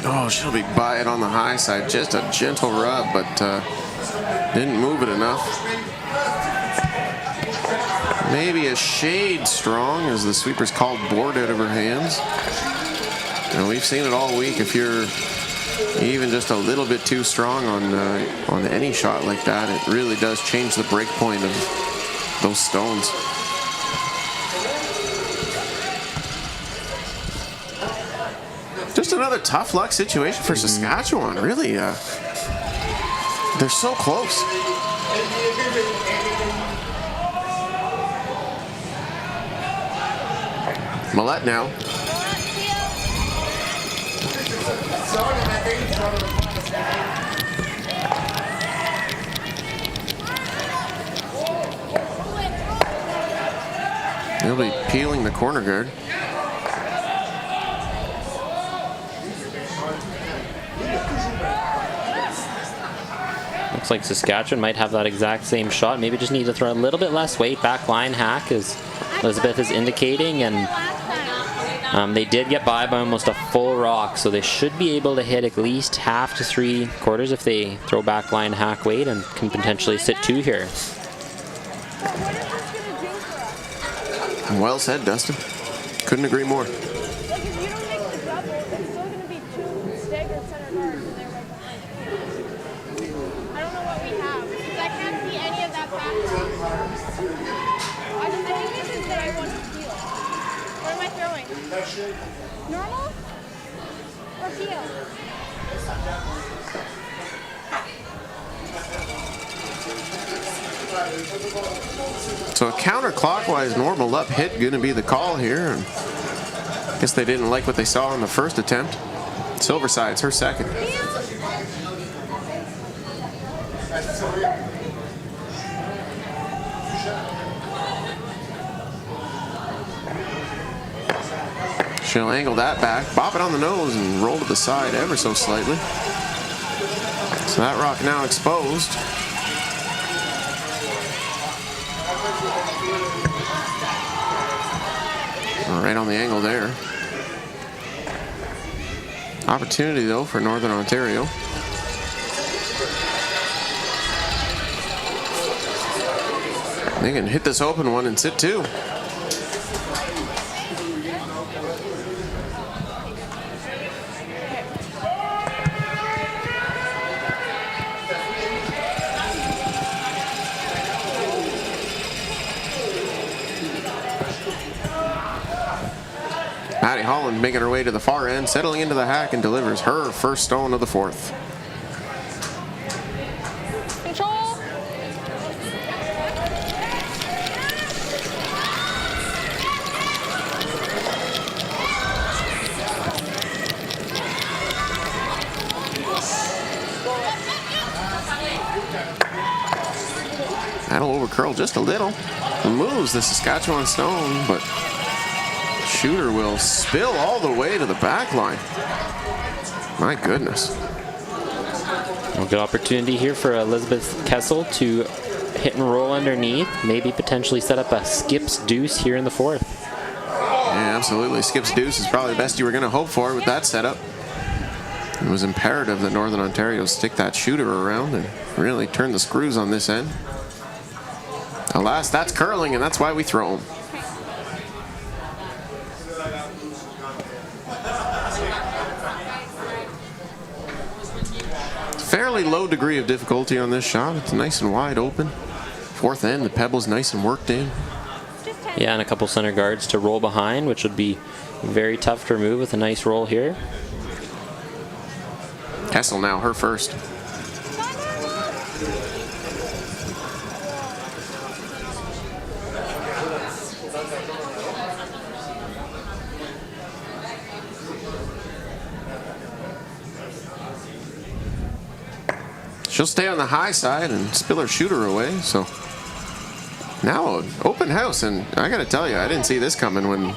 Oh, she'll be by it on the high side. Just a gentle rub, but didn't move it enough. Maybe a shade strong, as the sweeper's called board out of her hands. And we've seen it all week. If you're even just a little bit too strong on any shot like that, it really does change the break point of those stones. Just another tough luck situation for Saskatchewan. Really, they're so close. Millette now. He'll be peeling the corner guard. Looks like Saskatchewan might have that exact same shot. Maybe just need to throw a little bit less weight. Back line hack, as Elizabeth is indicating, and they did get by almost a full rock, so they should be able to hit at least half to 3/4 if they throw back line hack weight and can potentially sit two here. Well said, Dustin. Couldn't agree more. Like, if you don't make the double, it's still going to be two staggered center guards and they're right behind you. I don't know what we have, because I can't see any of that background. I think this is that I want to feel. What am I throwing? Normal? Or feel? So a counterclockwise normal up hit going to be the call here. And I guess they didn't like what they saw in the first attempt. Silverside's her second. She'll angle that back, bop it on the nose, and roll to the side ever so slightly. So that rock now exposed. Right on the angle there. Opportunity, though, for Northern Ontario. They can hit this open one and sit two. Maddie Holland making her way to the far end, settling into the hack, and delivers her first stone of the fourth. Control. That'll overcurl just a little. Removes the Saskatchewan stone, but shooter will spill all the way to the back line. My goodness. A good opportunity here for Elizabeth Kessel to hit and roll underneath. Maybe potentially set up a skips deuce here in the fourth. Yeah, absolutely. Skips deuce is probably the best you were going to hope for with that setup. It was imperative that Northern Ontario stick that shooter around and really turn the screws on this end. Alas, that's curling, and that's why we throw them. Fairly low degree of difficulty on this shot. It's nice and wide open. Fourth end, the pebble's nice and worked in. Yeah, and a couple center guards to roll behind, which would be very tough to remove with a nice roll here. Kessel now, her first. She'll stay on the high side and spill her shooter away, so now an open house, and I gotta tell you, I didn't see this coming when,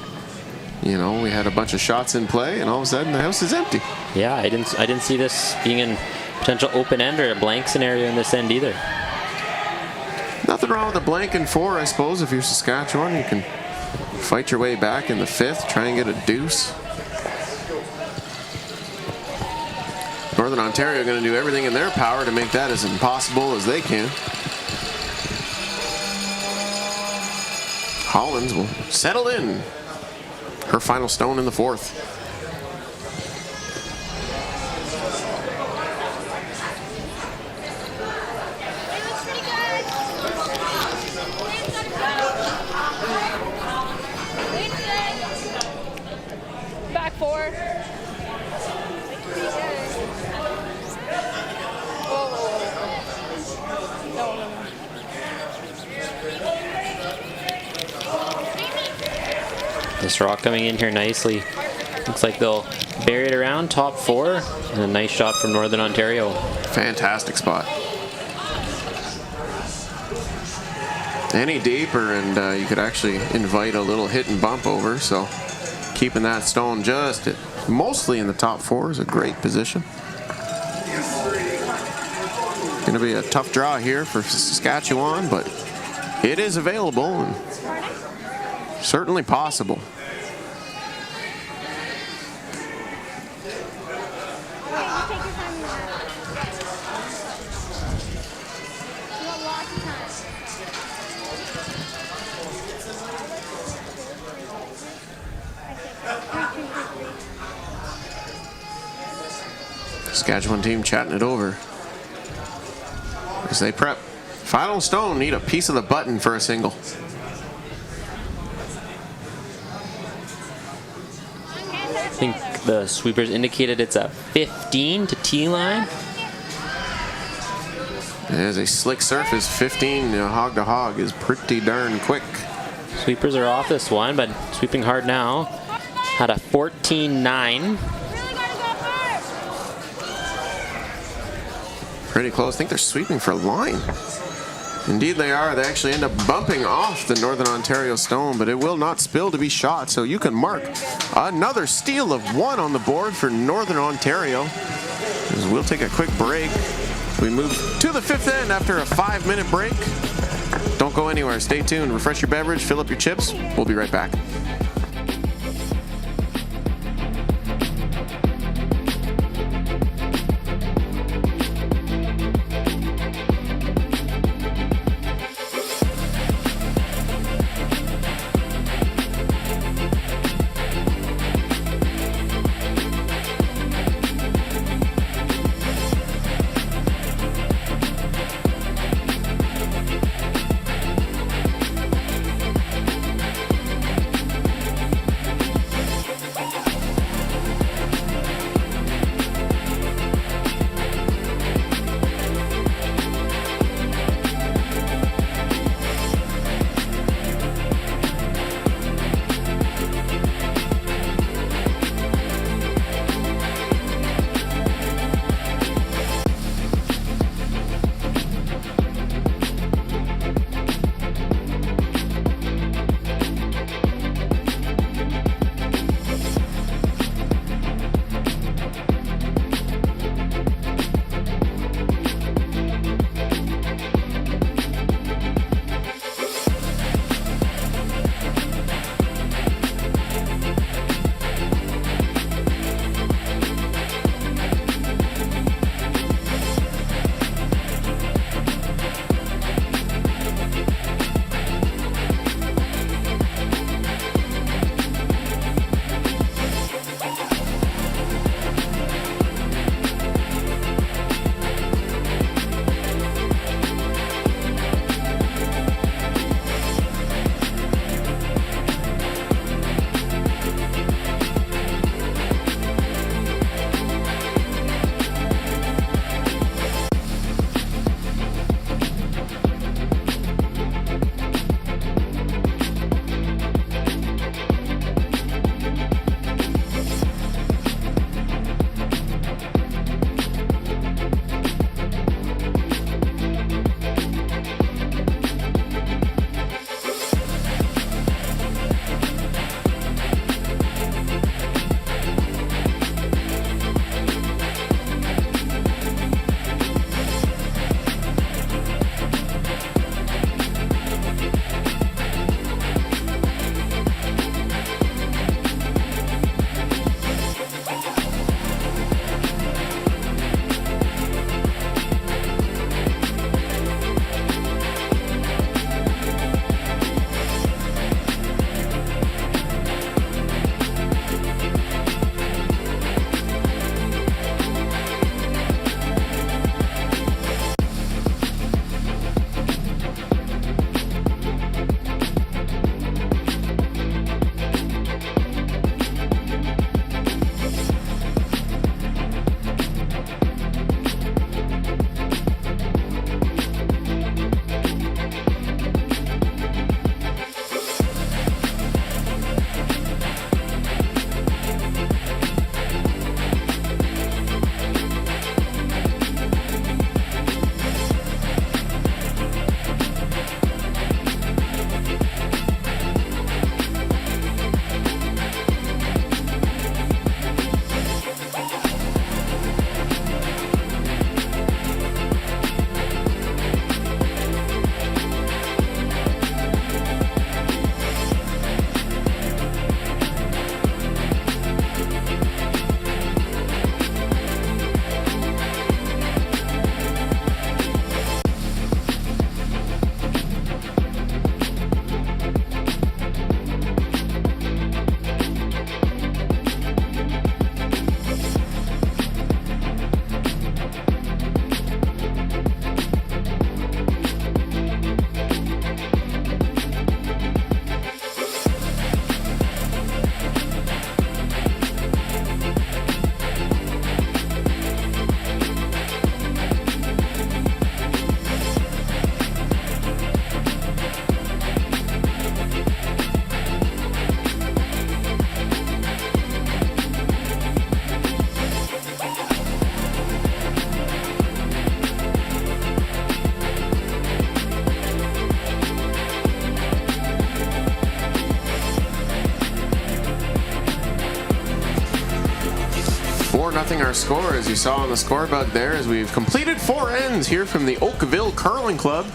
you know, we had a bunch of shots in play and all of a sudden the house is empty. Yeah, I didn't see this being in potential open end or a blank scenario in this end either. Nothing wrong with a blank in four, I suppose. If you're Saskatchewan, you can fight your way back in the fifth, try and get a deuce. Northern Ontario going to do everything in their power to make that as impossible as they can. Hollins will settle in. Her final stone in the fourth. Back four. This rock coming in here nicely. Looks like they'll bury it around top four, and a nice shot from Northern Ontario. Fantastic spot. Any deeper and you could actually invite a little hit and bump over, so keeping that stone just mostly in the top four is a great position. Going to be a tough draw here for Saskatchewan, but it is available and certainly possible. Saskatchewan team chatting it over as they prep. Final stone, need a piece of the button for a single. I think the sweepers indicated it's a 15 to tee line. As a slick surface, 15 hog to hog is pretty darn quick. Sweepers are off this one, but sweeping hard now. Had a 14-9. Pretty close. I think they're sweeping for line. Indeed they are. They actually end up bumping off the Northern Ontario stone, but it will not spill to be shot, so you can mark another steal of one on the board for Northern Ontario. As we'll take a quick break. We move to the fifth end after a 5-minute break. Don't go anywhere. Stay tuned. Refresh your beverage, fill up your chips. We'll be right back. 4-0 our score, as you saw on the scoreboard there, as we've completed 4 ends here from the Oakville Curling Club.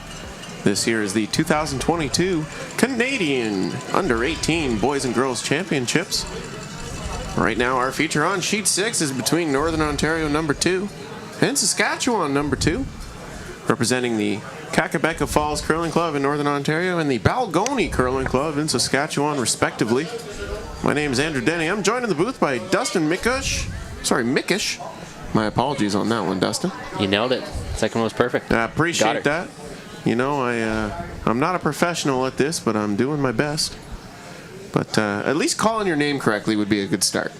This here is the 2022 Canadian Under-18 Boys and Girls Championships. Right now our feature on sheet 6 is between Northern Ontario number 2 and Saskatchewan number 2, representing the Kakabeka Falls Curling Club in Northern Ontario and the Balgony Curling Club in Saskatchewan, respectively. My name is Andrew Denny. I'm joined in the booth by Dustin Mickish. My apologies on that one, Dustin. You nailed it. Second one was perfect. I appreciate that. You know, I'm not a professional at this, but I'm doing my best. But at least calling your name correctly would be a good start.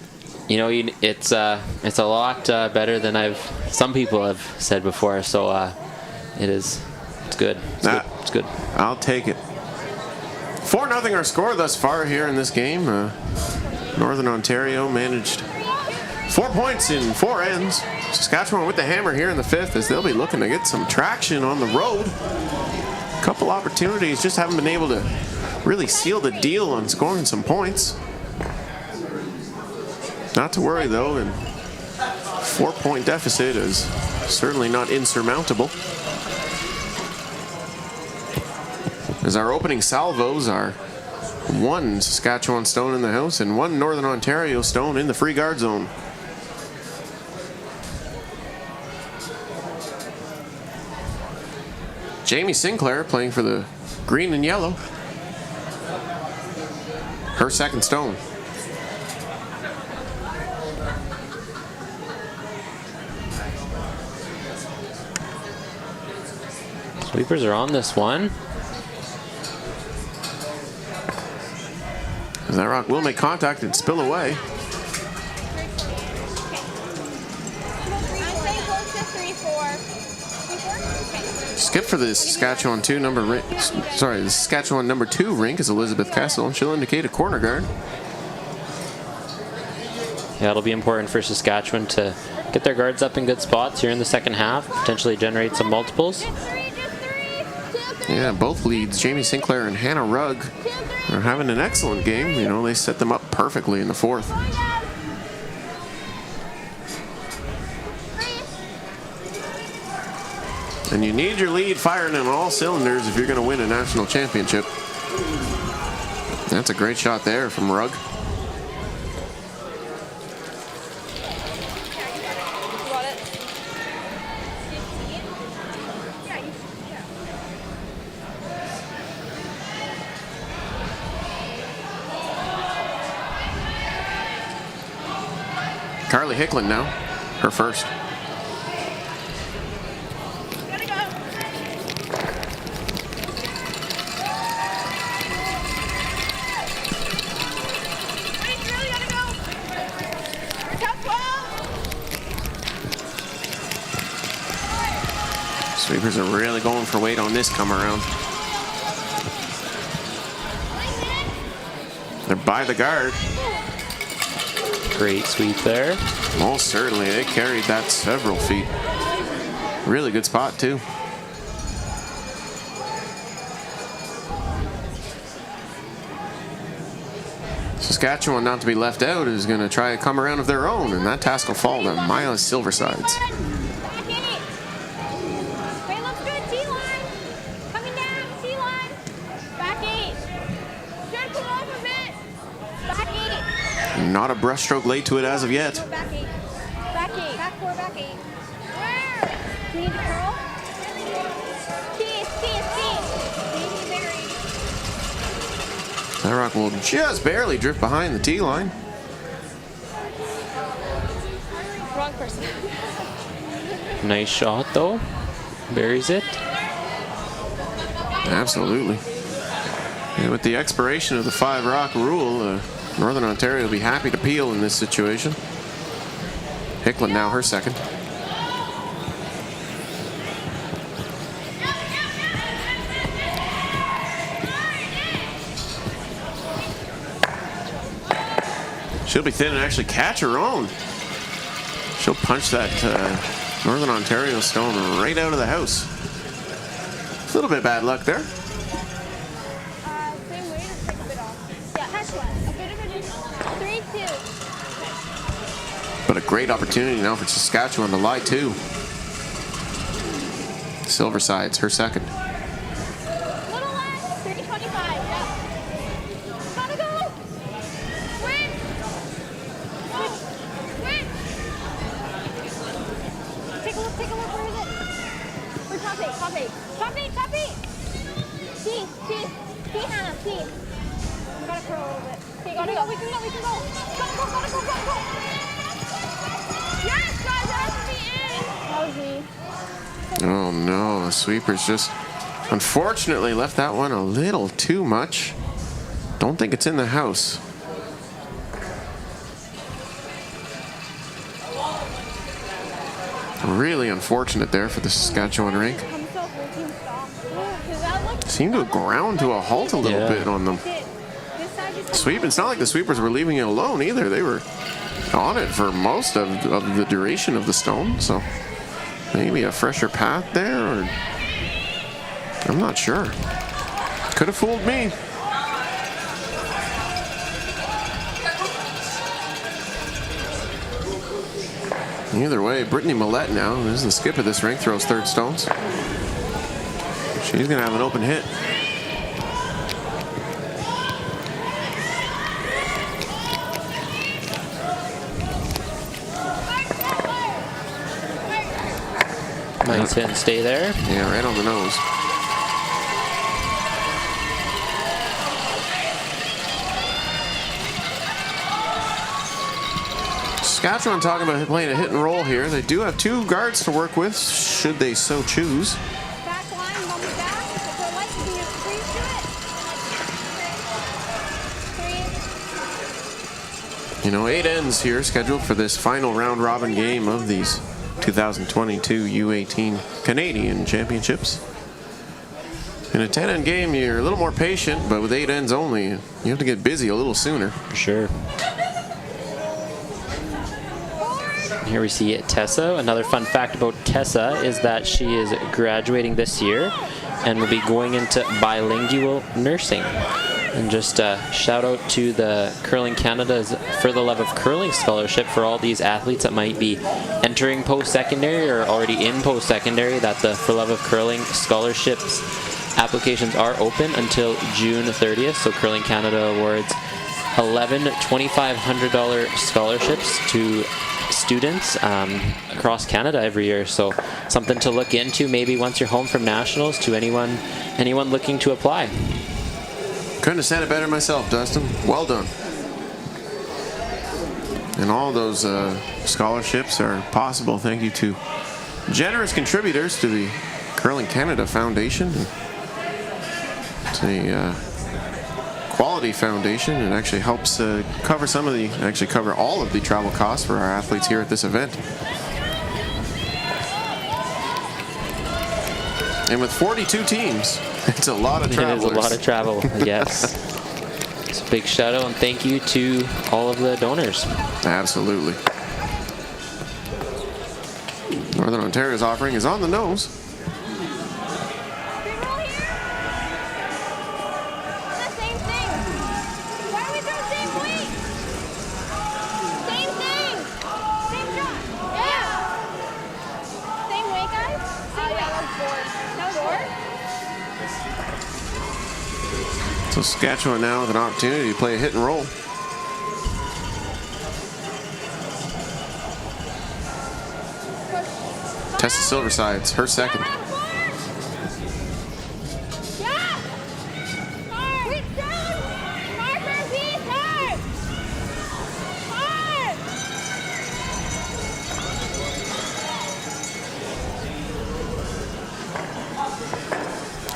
You know, it's a lot better than some people have said before. So it is. It's good. It's good. I'll take it. 4-0 our score thus far here in this game. Northern Ontario managed 4 points in 4 ends. Saskatchewan with the hammer here in the 5th, as they'll be looking to get some traction on the road. A couple opportunities, just haven't been able to really seal the deal on scoring some points. Not to worry though, and 4-point deficit is certainly not insurmountable. As our opening salvos are 1 Saskatchewan stone in the house and 1 Northern Ontario stone in the free guard zone. Jamie Sinclair playing for the green and yellow. Her second stone. Sweepers are on this one. As that rock will make contact and spill away. Skip for the Saskatchewan the Saskatchewan number 2 rink is Elizabeth Kessel, and she'll indicate a corner guard. Yeah, it'll be important for Saskatchewan to get their guards up in good spots here in the second half, potentially generate some multiples. Yeah, both leads, Jamie Sinclair and Hannah Rugg, are having an excellent game. You know, they set them up perfectly in the 4th. And you need your lead firing on all cylinders if you're going to win a national championship. That's a great shot there from Rugg. Carly Hicklin now, her first. Sweepers are really going for weight on this come around. They're by the guard. Great sweep there. Most certainly, they carried that several feet. Really good spot too. Saskatchewan, not to be left out, is going to try a come around of their own, and that task will fall to Mila Silversides. Not a brushstroke laid to it as of yet. Back 8. Back 8. Back 4, back 8. Where? Do you need to curl? Tease. That rock will just barely drift behind the tee line. Wrong person. Nice shot though. Buries it. Absolutely. And with the expiration of the 5 rock rule, Northern Ontario will be happy to peel in this situation. Hicklin now her second. She'll be thin and actually catch her own. She'll punch that Northern Ontario stone right out of the house. A little bit bad luck there. Same way, just take a bit off. Yeah, catch one. A bit of a 3-2. But a great opportunity now for Saskatchewan to lie too. Silverside's her second. Little less, 325, yeah. Gotta go. Swing. Swing. Take a look, where is it? Where's top eight? T, Hannah, T. Gotta curl a little bit. Okay, gotta go, we can go. Gotta go. Yes, guys, that has to be in. That was me. Oh no, the sweepers just unfortunately left that one a little too much. Don't think it's in the house. Really unfortunate there for the Saskatchewan rink. Seemed to have ground to a halt a little bit on them. Sweep. It's not like the sweepers were leaving it alone either. They were on it for most of the duration of the stone. So maybe a fresher path there, or I'm not sure. Could have fooled me. Either way, Brittany Millette now, this is the skip of this rink, throws third stones. She's going to have an open hit. Nice hit and stay there. Yeah, right on the nose. Saskatchewan talking about playing a hit and roll here. They do have two guards to work with, should they so choose. Back line, on the back. If they're light, you can use three to it. 3. You know, 8 ends here scheduled for this final round robin game of these 2022 U18 Canadian Championships. In a 10-end game, you're a little more patient, but with 8 ends only, you have to get busy a little sooner. For sure. Here we see Tessa. Another fun fact about Tessa is that she is graduating this year and will be going into bilingual nursing. And just a shout out to the Curling Canada's For the Love of Curling Scholarship for all these athletes that might be entering post-secondary or already in post-secondary, that the For Love of Curling Scholarships applications are open until June 30th. So Curling Canada awards 11 $2,500 scholarships to students across Canada every year. So something to look into maybe once you're home from nationals to anyone looking to apply. Couldn't have said it better myself, Dustin. Well done. And all those scholarships are possible thank you to generous contributors to the Curling Canada Foundation. It's a quality foundation. It actually helps cover all of the travel costs for our athletes here at this event. And with 42 teams, it's a lot of travelers. It is a lot of travel, yes. So big shout out and thank you to all of the donors. Absolutely. Northern Ontario's offering is on the nose. So Saskatchewan now with an opportunity to play a hit and roll. Tessa Silverside's her second.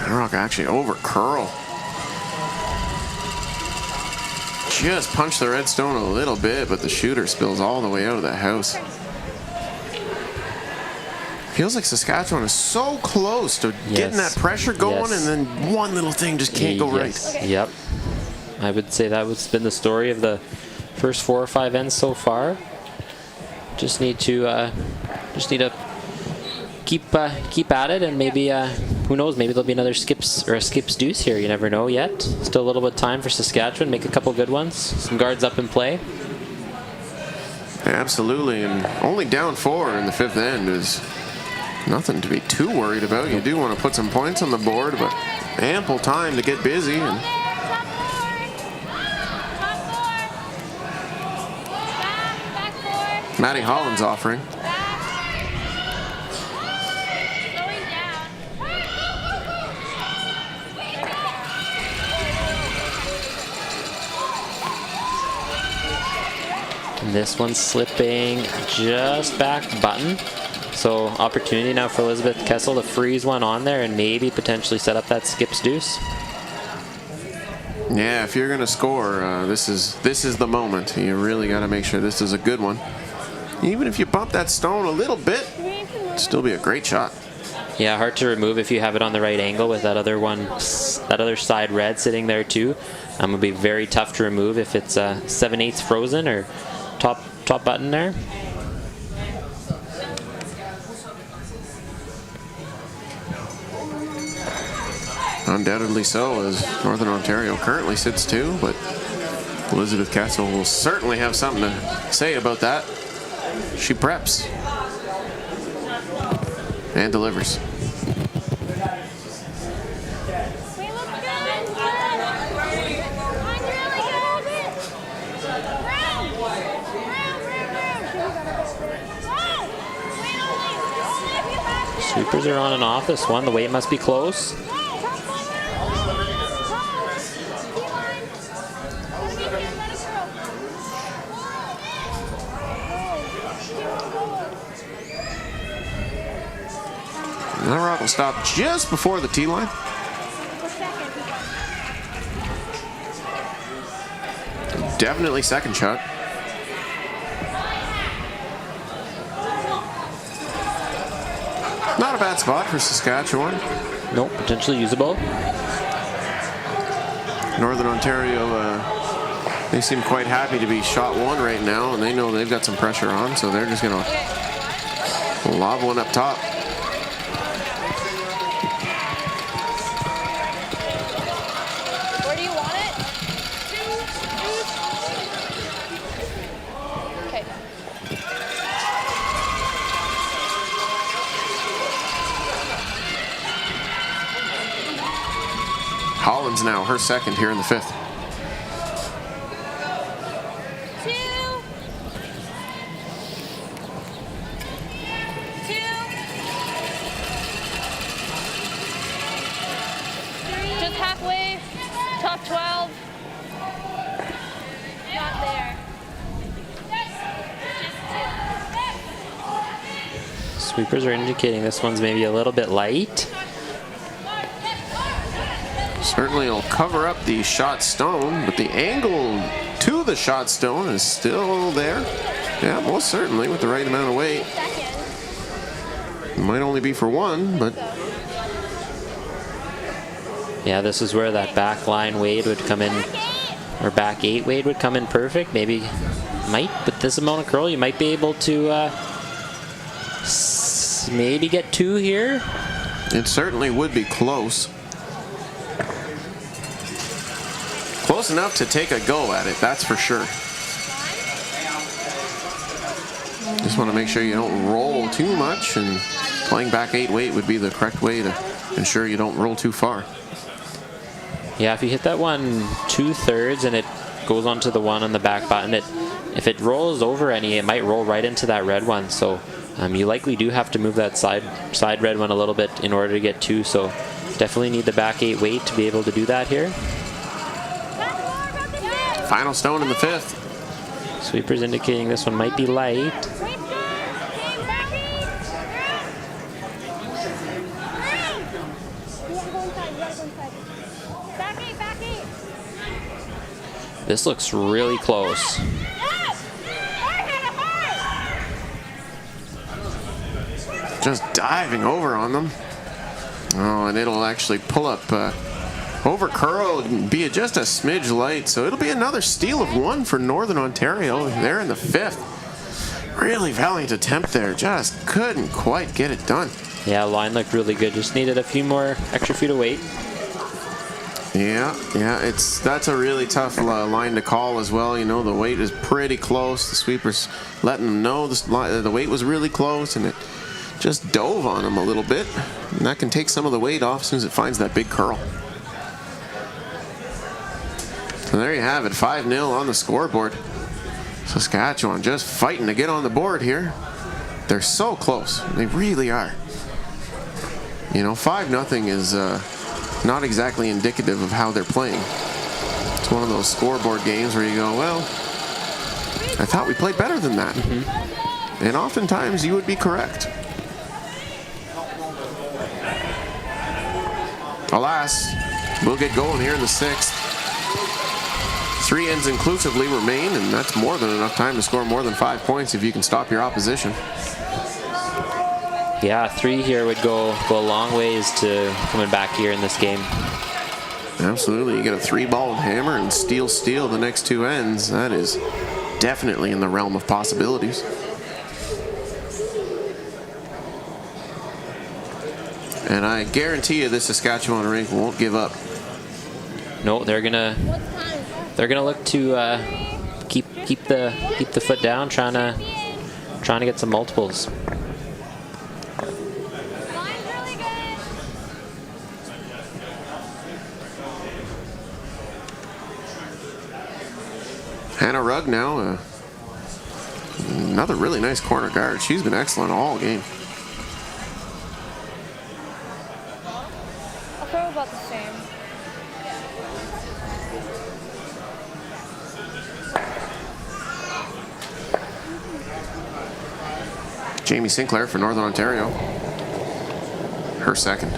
Rock actually over curl. Just punched the red stone a little bit, but the shooter spills all the way out of the house. Feels like Saskatchewan is so close to getting that pressure going, and then one little thing just can't go right. Yep. I would say that has been the story of the first 4 or 5 ends so far. Just need to keep at it, and maybe who knows, maybe there'll be another skips deuce here. You never know yet. Still a little bit of time for Saskatchewan. Make a couple good ones. Some guards up in play. Absolutely, and only down 4 in the 5th end is nothing to be too worried about. You do want to put some points on the board, but ample time to get busy. And Maddie Holland's offering. And this one's slipping just back button. So opportunity now for Elizabeth Kessel to freeze one on there and maybe potentially set up that skips deuce. Yeah, if you're gonna score, this is the moment. You really got to make sure this is a good one. Even if you bump that stone a little bit, it'd still be a great shot. Yeah, hard to remove if you have it on the right angle with that other one, that other side red sitting there too. Would be very tough to remove if it's 7/8 frozen or top button there. Undoubtedly so, as Northern Ontario currently sits 2, but Elizabeth Kessel will certainly have something to say about that. She preps and delivers. Sweepers are on and off this one. The weight must be close. That rock will stop just before the tee line. Definitely second shot. Not a bad spot for Saskatchewan. Nope, potentially usable. Northern Ontario, they seem quite happy to be shot 1 right now, and they know they've got some pressure on, so they're just going to lob one up top. Where do you want it? Okay. Holland's now her second here in the 5th. Just halfway, top 12. Not there. Sweepers are indicating this one's maybe a little bit light. Certainly will cover up the shot stone, but the angle to the shot stone is still there. Yeah, most certainly with the right amount of weight. It might only be for 1, but Yeah, this is where that back line weight would come in, or back 8 weight would come in perfect. Maybe, with this amount of curl, you might be able to maybe get 2 here. it certainly would be close. Close enough to take a go at it, that's for sure. Just want to make sure you don't roll too much, and playing back 8 weight would be the correct way to ensure you don't roll too far. Yeah, if you hit that one 2/3 and it goes onto the one on the back button, if it rolls over any, it might roll right into that red one. So you likely do have to move that side red one a little bit in order to get 2. So definitely need the back 8 weight to be able to do that here. Final stone in the 5th. Sweepers indicating this one might be light. This looks really close. Just diving over on them. Oh, and it'll actually pull up over curl and be just a smidge light. So it'll be another steal of 1 for Northern Ontario. They're in the 5th. Really valiant attempt there. Just couldn't quite get it done. Yeah, line looked really good. Just needed a few more extra feet of weight. Yeah, that's a really tough line to call as well. You know, the weight is pretty close. The sweeper's letting them know the weight was really close, and it just dove on him a little bit. And that can take some of the weight off as soon as it finds that big curl. So there you have it, 5-0 on the scoreboard. Saskatchewan just fighting to get on the board here. They're so close. They really are. You know, 5-0 is not exactly indicative of how they're playing. It's one of those scoreboard games where you go, well, I thought we played better than that. And oftentimes you would be correct. Alas, we'll get going here in the 6th. 3 ends inclusively remain, and that's more than enough time to score more than 5 points if you can stop your opposition. Yeah, 3 here would go a long ways to coming back here in this game. Absolutely. You get a 3-ball hammer and steal the next 2 ends. That is definitely in the realm of possibilities. And I guarantee you this Saskatchewan rink won't give up. No, they're gonna look to keep the foot down, trying to get some multiples. Hannah Rugg now, another really nice corner guard. She's been excellent all game. I'll throw about the same. Jamie Sinclair for Northern Ontario. Her second.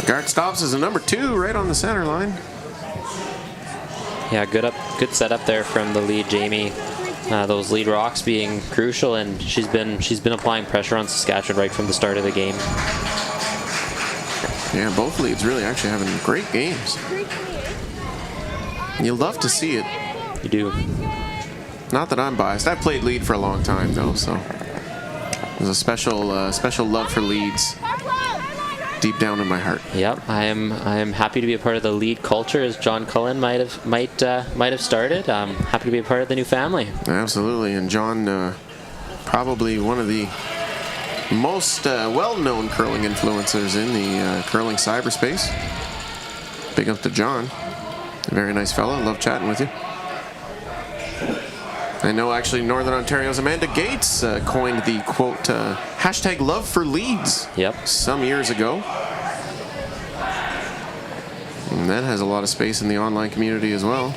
Guard stops as a number 2 right on the center line. Yeah, good setup there from the lead Jamie. Those lead rocks being crucial, and she's been applying pressure on Saskatchewan right from the start of the game. Yeah, both leads really actually having great games. You love to see it. You do. Not that I'm biased. I've played lead for a long time though, so there's a special love for leads deep down in my heart. Yep, I am happy to be a part of the lead culture, as John Cullen might have started. I'm happy to be a part of the new family. Absolutely, and John, probably one of the most well-known curling influencers in the curling cyberspace. Big up to John. A very nice fellow. Love chatting with you. I know actually Northern Ontario's Amanda Gates coined the quote, hashtag love for leads. Yep. Some years ago. And that has a lot of space in the online community as well.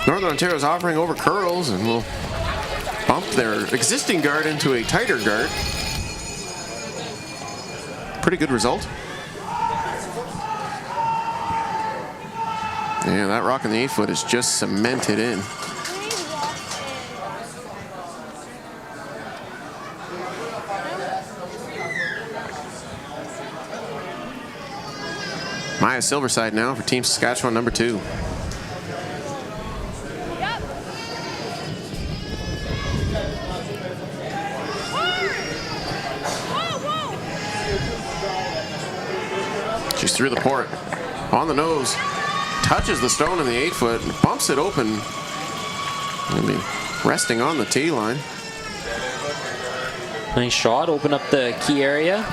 Northern Ontario is offering over curls and will bump their existing guard into a tighter guard. Pretty good result. Yeah, that rock in the 8-foot is just cemented in. Maya Silverside now for Team Saskatchewan number 2. She's through the port, on the nose, touches the stone in the 8-foot, bumps it open. Gonna be resting on the tee line. Nice shot, open up the key area.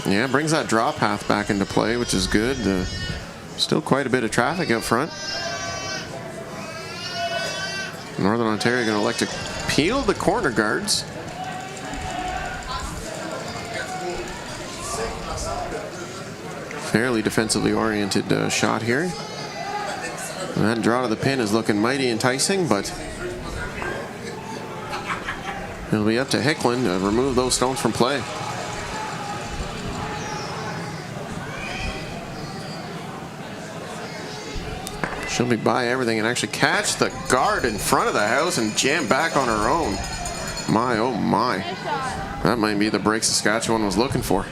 Yeah, brings that draw path back into play, which is good. Still quite a bit of traffic out front. Northern Ontario going to elect to peel the corner guards. Fairly defensively oriented shot here. And that draw to the pin is looking mighty enticing, but it'll be up to Hicklin to remove those stones from play. She'll be by everything and actually catch the guard in front of the house and jam back on her own. My, oh my. That might be the break Saskatchewan was looking for.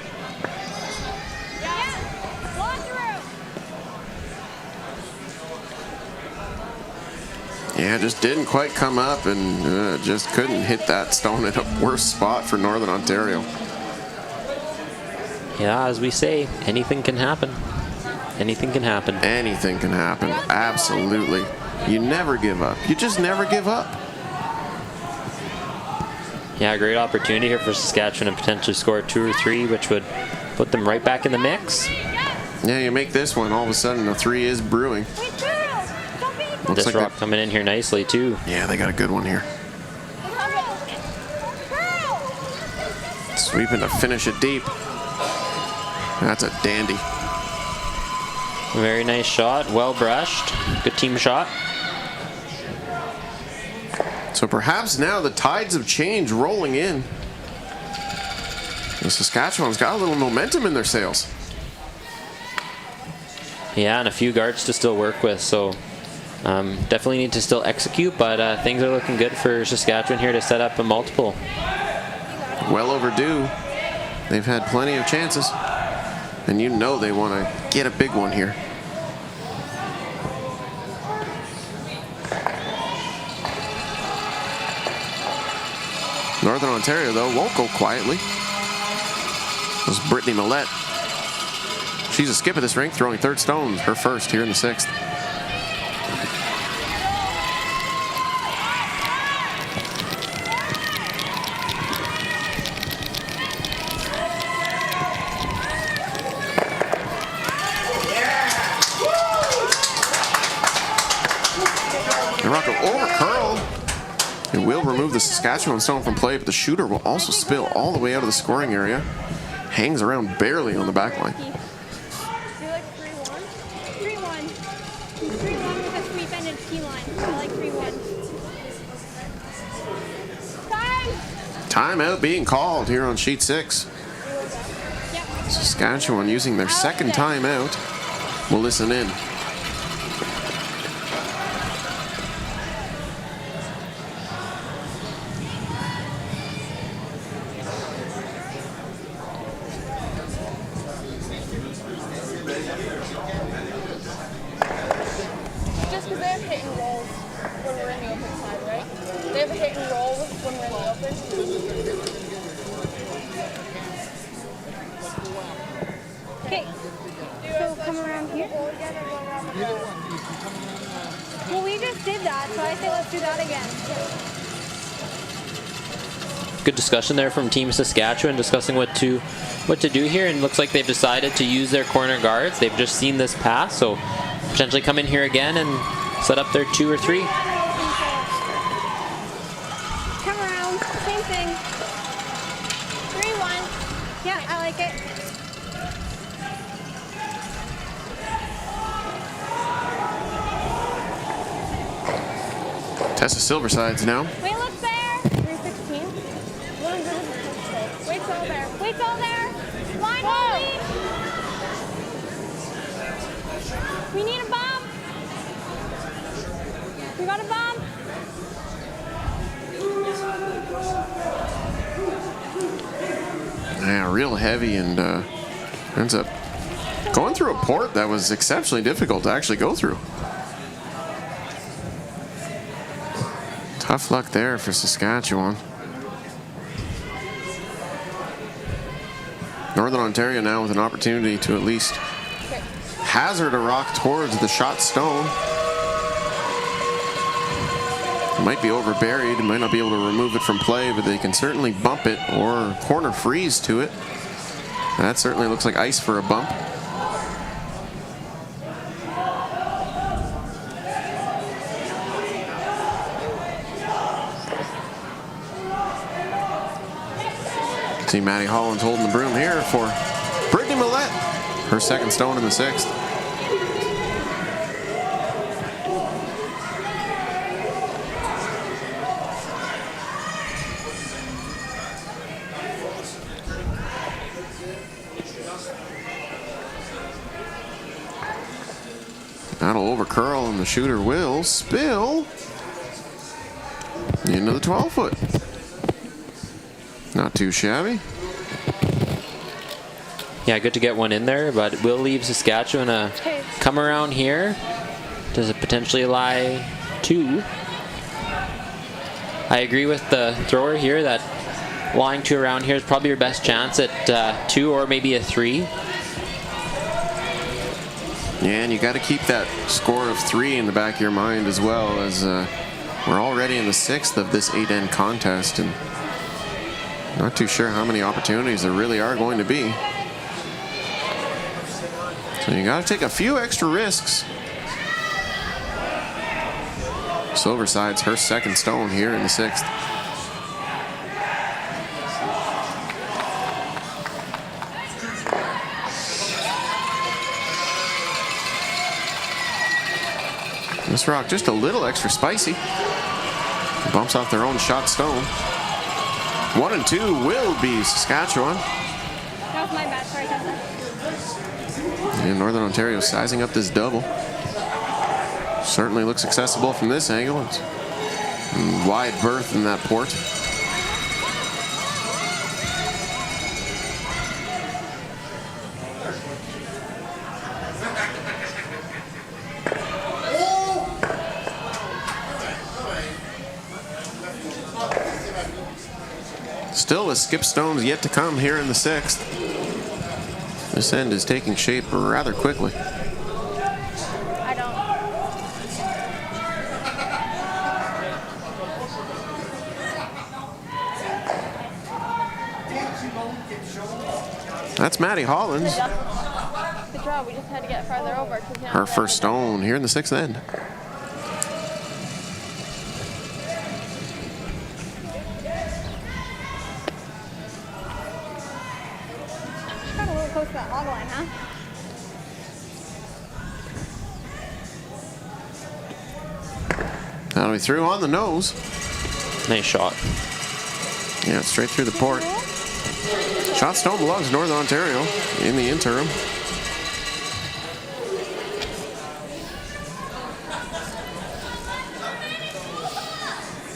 Yeah, just didn't quite come up and just couldn't hit that stone at a worse spot for Northern Ontario. Yeah, as we say, anything can happen. Anything can happen. Anything can happen, absolutely. You never give up. You just never give up. Yeah, great opportunity here for Saskatchewan to potentially score 2 or 3, which would put them right back in the mix. Yeah, you make this one, all of a sudden a 3 is brewing. Looks This like rock coming in here nicely too. Yeah, they got a good one here. Sweeping to finish it deep. That's a dandy. Very nice shot, well brushed. Good team shot. So perhaps now the tides of change rolling in. And Saskatchewan's got a little momentum in their sails. Yeah, and a few guards to still work with, so definitely need to still execute, but things are looking good for Saskatchewan here to set up a multiple. Well overdue. They've had plenty of chances. And you know they want to get a big one here. Northern Ontario, though, won't go quietly. This is Brittany Millette. She's a skip at this rink, throwing third stones, her first here in the 6th. Rocco over curl. It will remove the Saskatchewan stone from play, but the shooter will also spill all the way out of the scoring area. Hangs around barely on the back line. Do you like 3-1? 3-1. 3-1 with a sweep and a T line. I like 3-1. Time! Timeout being called here on sheet 6. Yep. Saskatchewan using their second timeout. We'll listen in. Just because they have hit and rolls when we're in the open side, right? They have a hit and roll when we're in the open. Okay. So come around here. Well, we just did that, so I say let's do that again. Good discussion there from Team Saskatchewan, discussing what to do here, and looks like they've decided to use their corner guards. They've just seen this pass, so potentially come in here again and set up their 2 or 3. Come around, same thing. 3-1. Yeah, I like it. Tessa Silversides now. Wait, look there. 316. Wait's all there. Wait's all there. Line only. We need a bump. We got a bump. Yeah, real heavy, and ends up going through a port that was exceptionally difficult to actually go through. Tough luck there for Saskatchewan. Northern Ontario now with an opportunity to at least hazard a rock towards the shot stone. It might be overburied, might not be able to remove it from play, but they can certainly bump it or corner freeze to it. And that certainly looks like ice for a bump. See Maddie Holland's holding the broom here for Brittany Millette. her second stone in the sixth. That'll over curl and the shooter will spill into the 12-foot. Not too shabby. Yeah, good to get one in there, but it will leave Saskatchewan a come around here. Does it potentially lie 2? I agree with the thrower here that lying 2 around here is probably your best chance at 2 or maybe a 3. Yeah, and you got to keep that score of 3 in the back of your mind as well, as we're already in the 6th of this 8-end contest, and not too sure how many opportunities there really are going to be. So you got to take a few extra risks. Silverside's her second stone here in the 6th. This rock just a little extra spicy. Bumps off their own shot stone. 1 and 2 will be Saskatchewan. That was my bad. Sorry, Tessa. And Northern Ontario sizing up this double. Certainly looks accessible from this angle. It's a wide berth in that port. Still with skip stones yet to come here in the 6th. This end is taking shape rather quickly. I don't. That's Maddie Hollins. Good job. We just had to get farther over. Her first stone here in the 6th end. Got a little close to that log line, huh? That'll be through on the nose. Nice shot. Yeah, straight through the port. Shot stone belongs to Northern Ontario in the interim.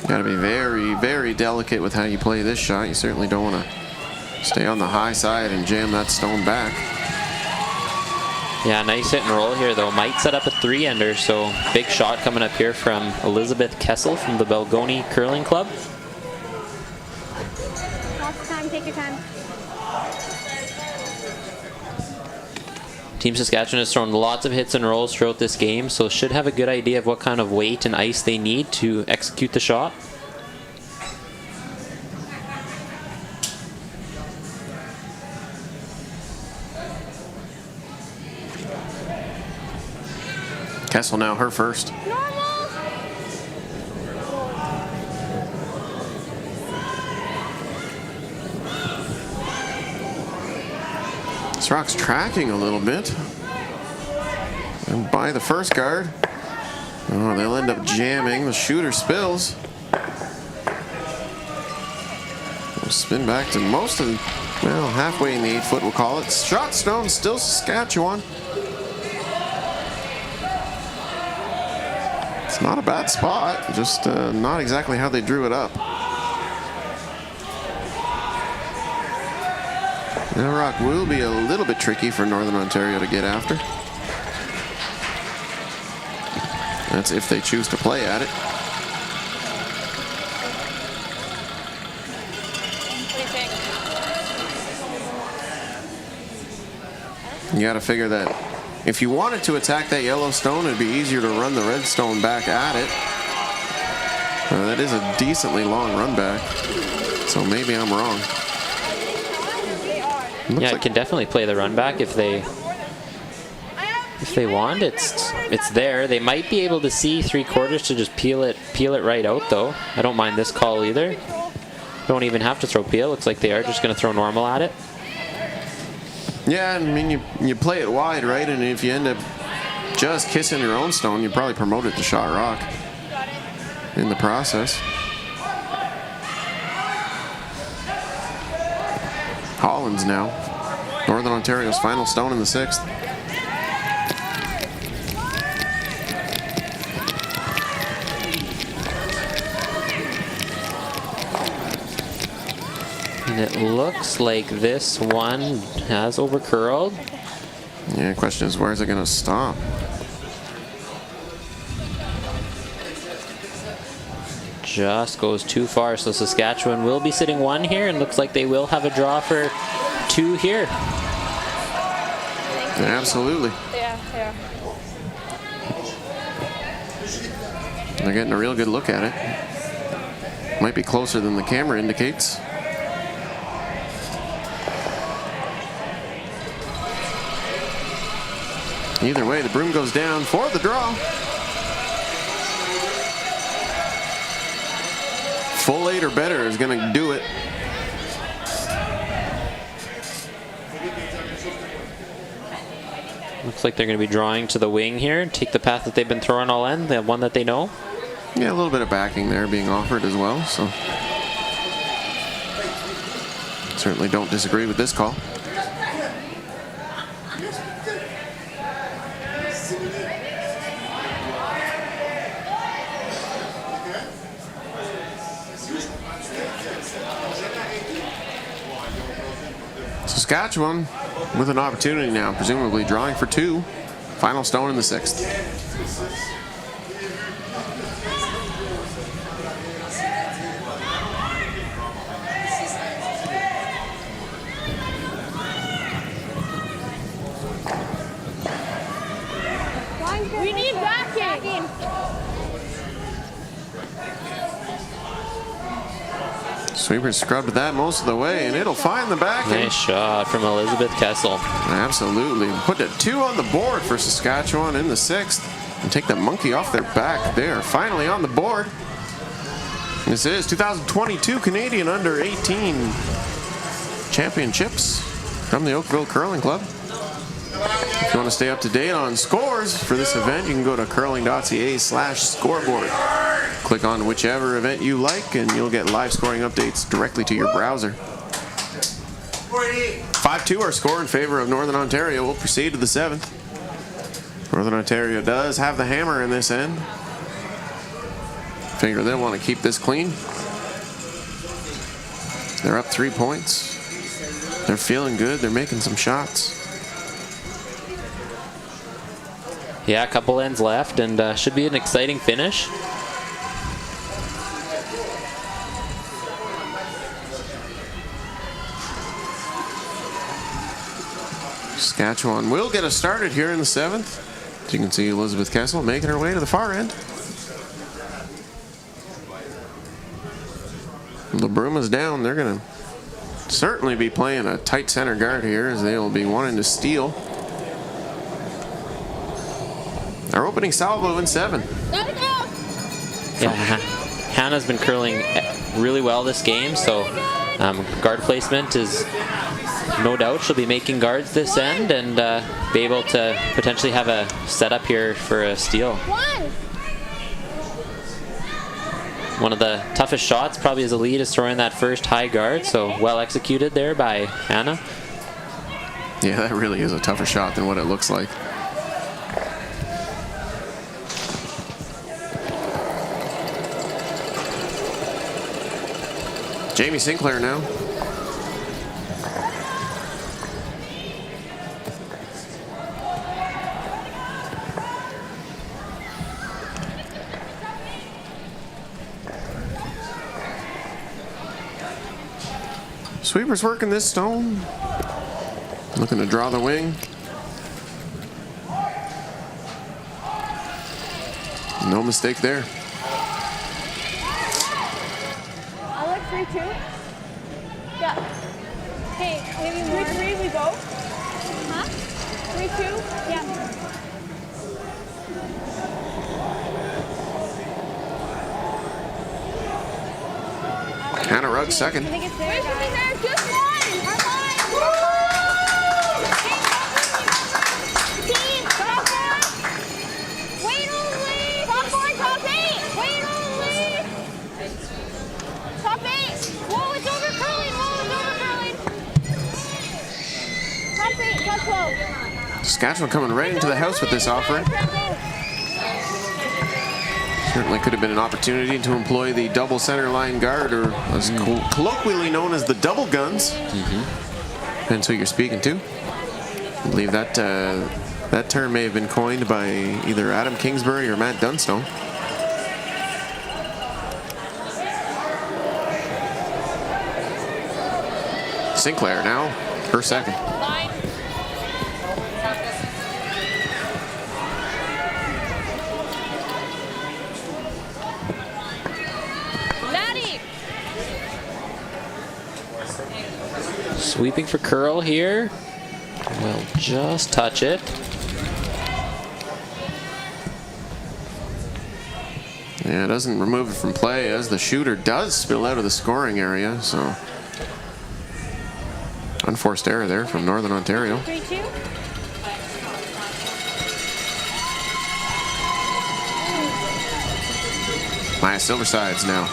Got to be very, very delicate with how you play this shot. You certainly don't want to stay on the high side and jam that stone back. Yeah, nice hit and roll here though. Might set up a 3-ender, so big shot coming up here from Elizabeth Kessel from the Belgoni Curling Club. Lots of time. Take your time. Team Saskatchewan has thrown lots of hits and rolls throughout this game, so should have a good idea of what kind of weight and ice they need to execute the shot. Kessel now her first. Normal. This rock's tracking a little bit. And by the first guard. Oh, they'll end up jamming. The shooter spills. We'll spin back to most of, well, halfway in the 8-foot, we'll call it. Shot stone, still Saskatchewan. It's not a bad spot, just not exactly how they drew it up. That rock will be a little bit tricky for Northern Ontario to get after. That's if they choose to play at it. You got to figure that if you wanted to attack that yellow stone, it'd be easier to run the red stone back at it. That is a decently long run back, so maybe I'm wrong. Yeah, it can definitely play the run back if they want. It's there. They might be able to see 3/4 to just peel it right out though. I don't mind this call either. Don't even have to throw peel. Looks like they are just going to throw normal at it. Yeah, I mean, you play it wide, right? And if you end up just kissing your own stone, you probably promote it to shot rock in the process. Hollins now. Northern Ontario's final stone in the 6th. And it looks like this one has overcurled. Yeah, the question is, where is it going to stop? Just goes too far, so Saskatchewan will be sitting 1 here, and looks like they will have a draw for 2 here. Absolutely. Yeah, yeah. They're getting a real good look at it. Might be closer than the camera indicates. Either way, the broom goes down for the draw. Full 8 or better is going to do it. Looks like they're going to be drawing to the wing here. Take the path that they've been throwing all in, the one that they know. Yeah, a little bit of backing there being offered as well, so certainly don't disagree with this call. Saskatchewan with an opportunity now, presumably drawing for 2. Final stone in the 6th. We need backing. Sweeper scrubbed that most of the way, and it'll find the backing. Nice shot from Elizabeth Kessel. Absolutely. Put a 2 on the board for Saskatchewan in the 6th. And take the monkey off their back. They are finally on the board. This is 2022 Canadian Under-18 Championships from the Oakville Curling Club. If you want to stay up to date on scores for this event, you can go to curling.ca/scoreboard. Click on whichever event you like, and you'll get live scoring updates directly to your browser. 5-2 our score in favor of Northern Ontario. We'll proceed to the 7th. Northern Ontario does have the hammer in this end. Figure they'll want to keep this clean. They're up 3 points. They're feeling good. They're making some shots. Yeah, a couple ends left, and should be an exciting finish. Saskatchewan will get us started here in the 7th. As you can see, Elizabeth Kessel making her way to the far end. The broom is down. They're going to certainly be playing a tight center guard here, as they will be wanting to steal. Our opening salvo in 7. Yeah, Hannah's been curling really well this game, so guard placement is no doubt. She'll be making guards this end and be able to potentially have a setup here for a steal. One of the toughest shots probably as a lead is throwing that first high guard, so well executed there by Hannah. Yeah, that really is a tougher shot than what it looks like. Jamie Sinclair now. Sweeper's working this stone. Looking to draw the wing. No mistake there. I like 3-2. Yeah. Hey, maybe more. 3-3 we go? Huh? 3-2? Yeah. Hannah Rugg second. I think it's there. Where's the there? Just one! 8, top 12. Saskatchewan coming right into the house with this offering. Certainly could have been an opportunity to employ the double center line guard, or as colloquially known as the double guns. Depends who you're speaking to. I believe that that term may have been coined by either Adam Kingsbury or Matt Dunstone. Sinclair now, her second. Line. Maddie. Sweeping for curl here. Will just touch it. Yeah, it doesn't remove it from play as the shooter does spill out of the scoring area, so unforced error there from Northern Ontario. 3-2. Maya Silversides now.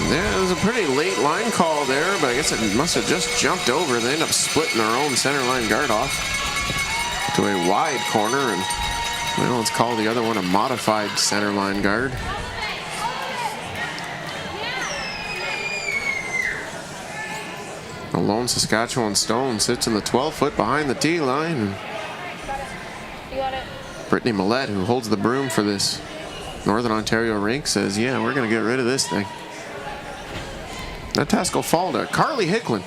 Yeah, it was a pretty late line call there, but I guess it must have just jumped over. They end up splitting their own center line guard off to a wide corner, and well, let's call the other one a modified center line guard. The lone Saskatchewan Stone sits in the 12-foot behind the tee line. You got it. Brittany Millette, who holds the broom for this Northern Ontario rink, says, yeah, we're going to get rid of this thing. That task will fall to Carly Hicklin.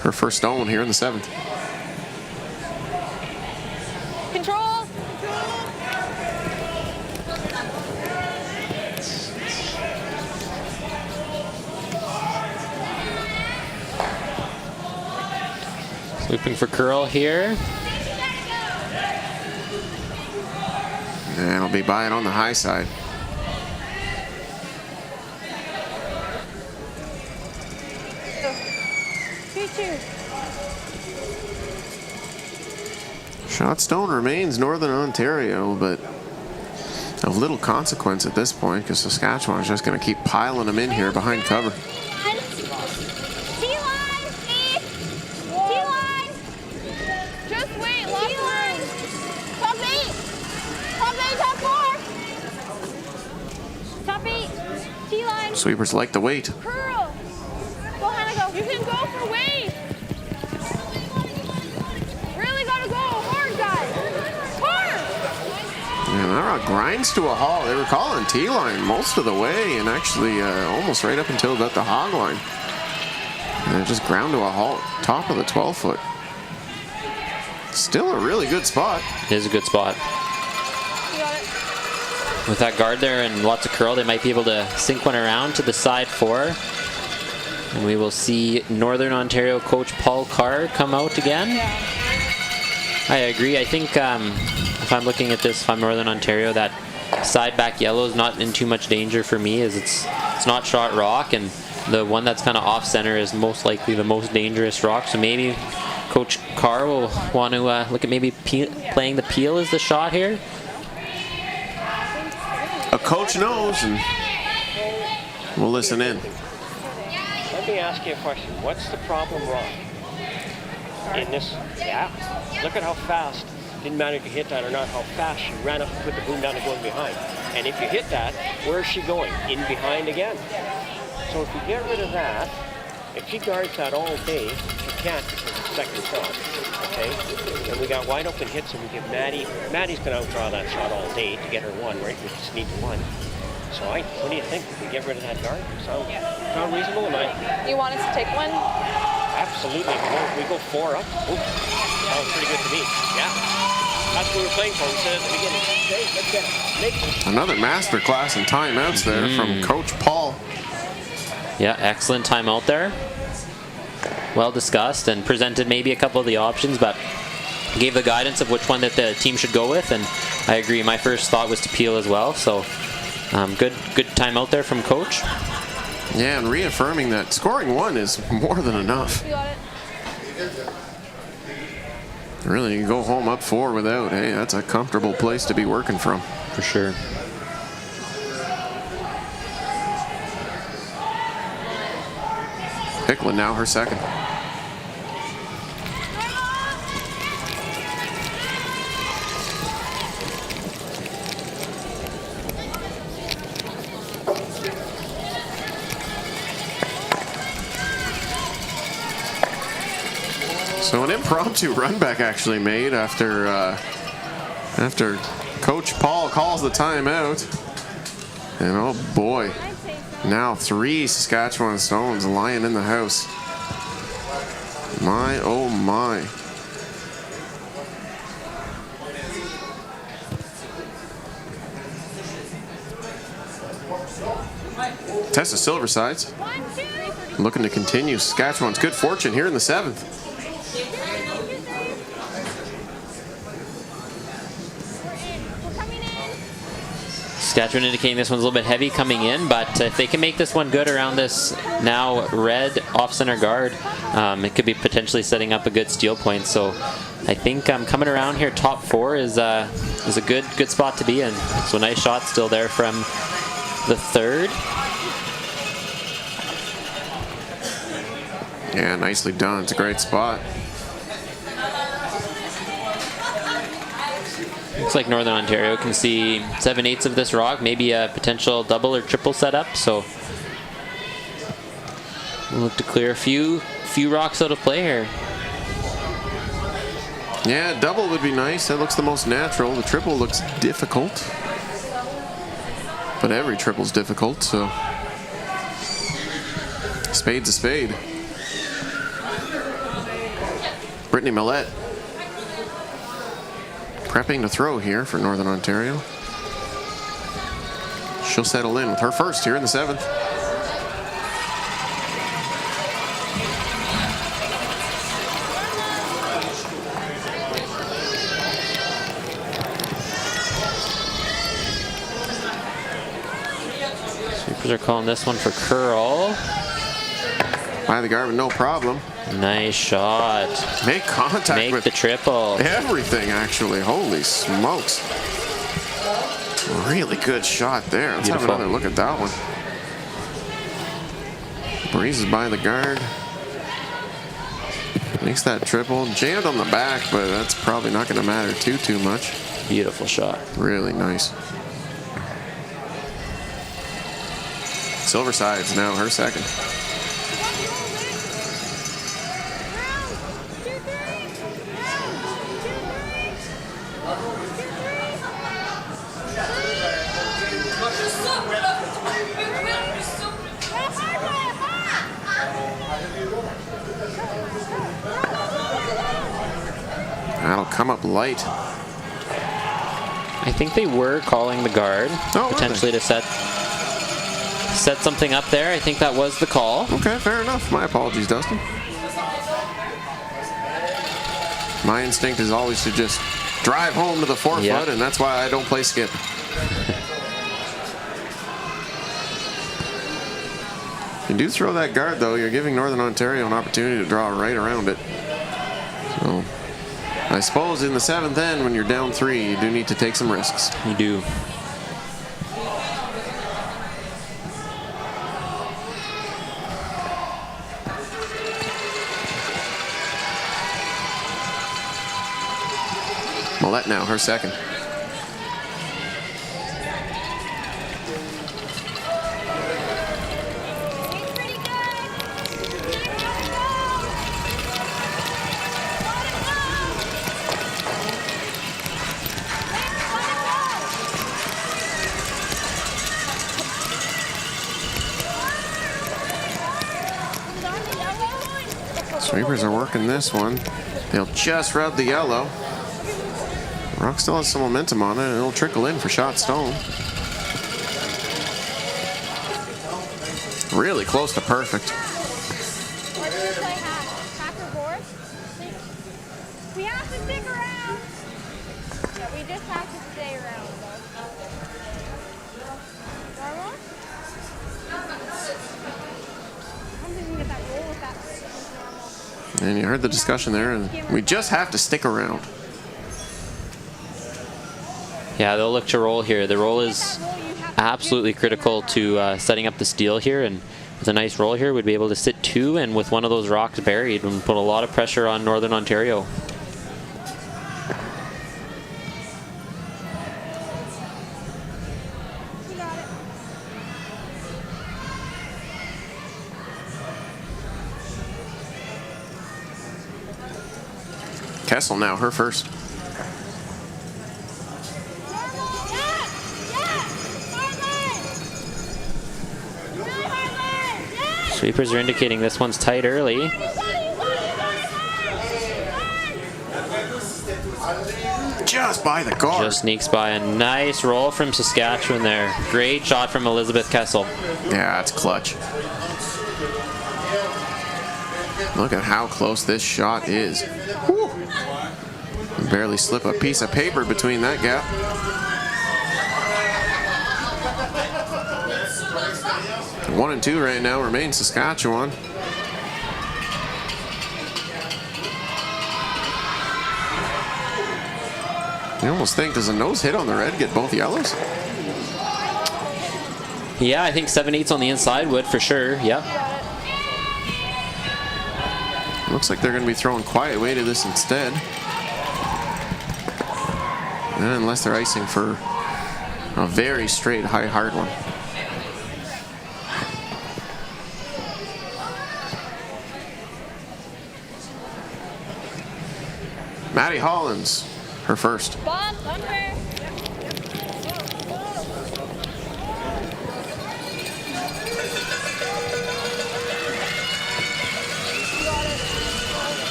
Her first stone here in the 7th. Control. Sweeping for curl here. And it'll be by it on the high side. Shot stone remains Northern Ontario, but of little consequence at this point because Saskatchewan is just going to keep piling them in here behind cover. T-line, T-line. Just wait, lock room. Top 8. Top 8, top 4. Top 8. T-line. Sweepers like to wait. Curl. Go, Hannah, go. You can go for wave. Really gotta go. Hard, guys. Hard. And that grinds to a halt. They were calling T-line most of the way, and actually almost right up until about the hog line. And it just ground to a halt, top of the 12-foot. Still a really good spot. It is a good spot. You got it. With that guard there and lots of curl, they might be able to sink one around to the side 4. And we will see Northern Ontario coach Paul Carr come out again. I agree. I think if I'm looking at this, if I'm Northern Ontario, that side back yellow is not in too much danger for me, as it's not shot rock, and the one that's kind of off center is most likely the most dangerous rock. So maybe Coach Carr will want to look at maybe playing the peel as the shot here. A coach knows, and we'll listen in. Let me ask you a question. What's the problem wrong in this? Yeah. Look at how fast. Didn't matter if you hit that or not, how fast she ran up and put the boom down and going behind. And if you hit that, where is she going? In behind again. So if you get rid of that, if she guards that all day, she can't because it's second shot. Okay? And we got wide open hits, and we give Maddie. Maddie's going to outdraw that shot all day to get her one, right? We just need one. So what do you think? If we get rid of that guard? Sound reasonable? Am I? You want us to take one? Absolutely. We go 4 up. Ooh, sounds pretty good to me. Yeah. That's what we were playing for. We said at the beginning, hey, let's get it. Make it. Another masterclass in timeouts there from Coach Paul. Yeah, excellent timeout there. Well discussed and presented maybe a couple of the options, but gave the guidance of which one that the team should go with, and I agree. My first thought was to peel as well, so good timeout there from Coach. Yeah, and reaffirming that scoring 1 is more than enough. You got it. Really, you can go home up 4 without. Hey, that's a comfortable place to be working from. For sure. Hicklin now her second. So an impromptu run back actually made after Coach Paul calls the timeout. And oh boy, now 3 Saskatchewan Stones lying in the house. My oh my. Tessa Silversides looking to continue Saskatchewan's good fortune here in the 7th. Saskatchewan indicating this one's a little bit heavy coming in, but if they can make this one good around this now red off-center guard, it could be potentially setting up a good steal point. So I think coming around here, top 4 is a good spot to be in. So nice shot still there from the 3rd. Yeah, nicely done. It's a great spot. Looks like Northern Ontario can see 7/8 of this rock, maybe a potential double or triple setup. So we'll look to clear a few rocks out of play here. Yeah, double would be nice. That looks the most natural. The triple looks difficult. But every triple's difficult, so spade's a spade. Brittany Millette prepping to throw here for Northern Ontario. She'll settle in with her first here in the 7th. Sweepers are calling this one for curl. By the guard with no problem. Nice shot. Make contact Make with the triple. everything, actually. Holy smokes. Really good shot there. Let's Beautiful. have another look at that one. Breezes by the guard. Makes that triple. Jammed on the back, but that's probably not going to matter too much. Beautiful shot. Really nice. Silversides now her second. That'll come up light. I think they were calling the guard, potentially to set something up there. I think that was the call. Okay, fair enough. My apologies, Dustin. My instinct is always to just drive home to the 4-foot, and that's why I don't play skip. You do throw that guard, though. You're giving Northern Ontario an opportunity to draw right around it. So I suppose in the 7th end, when you're down 3, you do need to take some risks. You do. Millette now, her second. Sweepers are working this one. They'll just rub the yellow. Rock still has some momentum on it, and it'll trickle in for shot stone. Really close to perfect. We have to stick around. Yeah, we just have to stay around, though. And you heard the discussion there, and we just have to stick around. Yeah, they'll look to roll here. The roll is absolutely critical to setting up the steal here, and with a nice roll here, we'd be able to sit 2 and with one of those rocks buried and put a lot of pressure on Northern Ontario. Kessel now, her first. Sweepers are indicating this one's tight early. Just by the guard. Just sneaks by. A nice roll from Saskatchewan there. Great shot from Elizabeth Kessel. Yeah, it's clutch. Look at how close this shot is. Whew. Barely slip a piece of paper between that gap. One and 2 right now remain Saskatchewan. You almost think, does a nose hit on the red get both yellows? Yeah, I think 7/8 on the inside would for sure. Yep. Looks like they're going to be throwing quiet way to this instead. Unless they're icing for a very straight, high, hard one. Maddie Hollins, her first.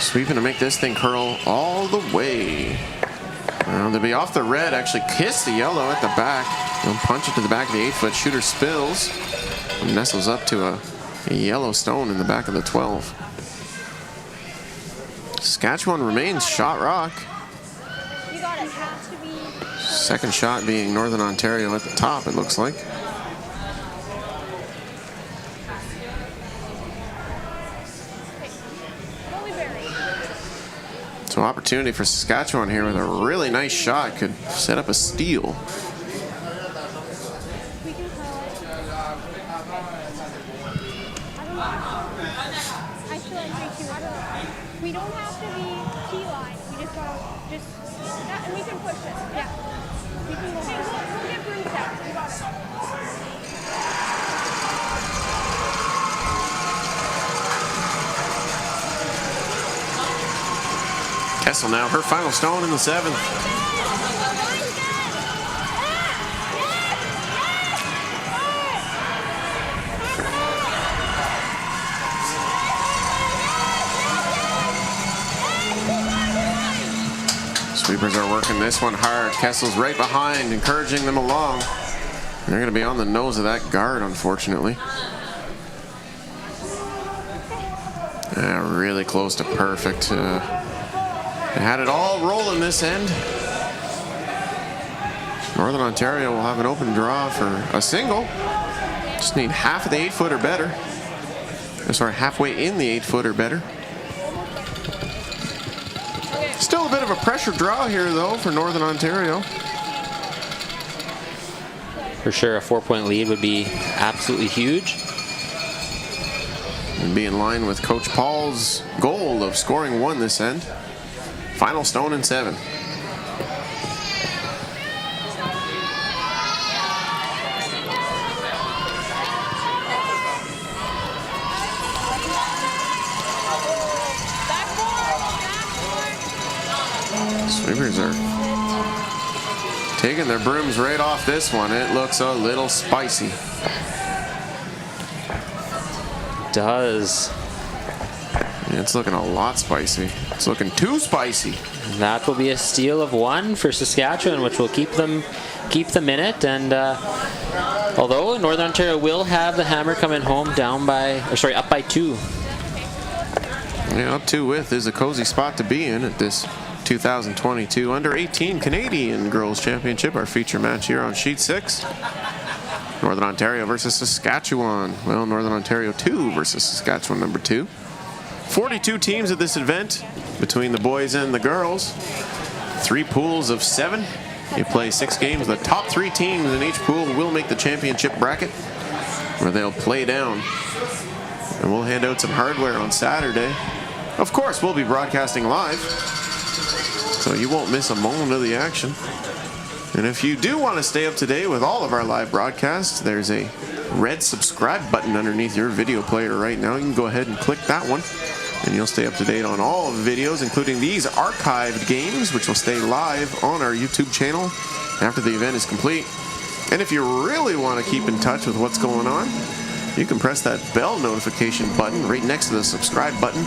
Sweeping to make this thing curl all the way. They'll be off the red, actually kiss the yellow at the back. They'll punch it to the back of the 8-foot. Shooter spills and nestles up to a yellow stone in the back of the 12. Saskatchewan remains shot rock. Second shot being Northern Ontario at the top, it looks like. So opportunity for Saskatchewan here with a really nice shot. Could set up a steal. We don't have to be T-line. We just gotta and we can push it. Yeah. We can go. We'll get brooms out. We got it. Kessel now, her final stone in the 7th. Sweepers are working this one hard. Kessel's right behind, encouraging them along. And they're going to be on the nose of that guard, unfortunately. Really close to perfect. They had it all rolling this end. Northern Ontario will have an open draw for a single. Just need half of the 8-foot or better. Sorry, halfway in the 8-foot or better. Still a bit of a pressure draw here, though, for Northern Ontario. For sure, a 4-point lead would be absolutely huge. And be in line with Coach Paul's goal of scoring 1 this end. Final stone in 7. Sweepers are taking their brooms right off this one. It looks a little spicy. It does. Yeah, it's looking a lot spicy. It's looking too spicy. That will be a steal of 1 for Saskatchewan, which will keep them in it. And although Northern Ontario will have the hammer coming home up by 2. Yeah, up 2 with is a cozy spot to be in at this 2022 Under-18 Canadian Girls Championship, our feature match here on Sheet 6. Northern Ontario versus Saskatchewan. Well, Northern Ontario 2 versus Saskatchewan number 2. 42 teams at this event between the boys and the girls. 3 pools of 7. You play 6 games. The top 3 teams in each pool will make the championship bracket, where they'll play down. And we'll hand out some hardware on Saturday. Of course, we'll be broadcasting live, so you won't miss a moment of the action. And if you do want to stay up to date with all of our live broadcasts, there's a red subscribe button underneath your video player right now. You can go ahead and click that one, and you'll stay up to date on all of the videos, including these archived games, which will stay live on our YouTube channel after the event is complete. And if you really want to keep in touch with what's going on, you can press that bell notification button right next to the subscribe button,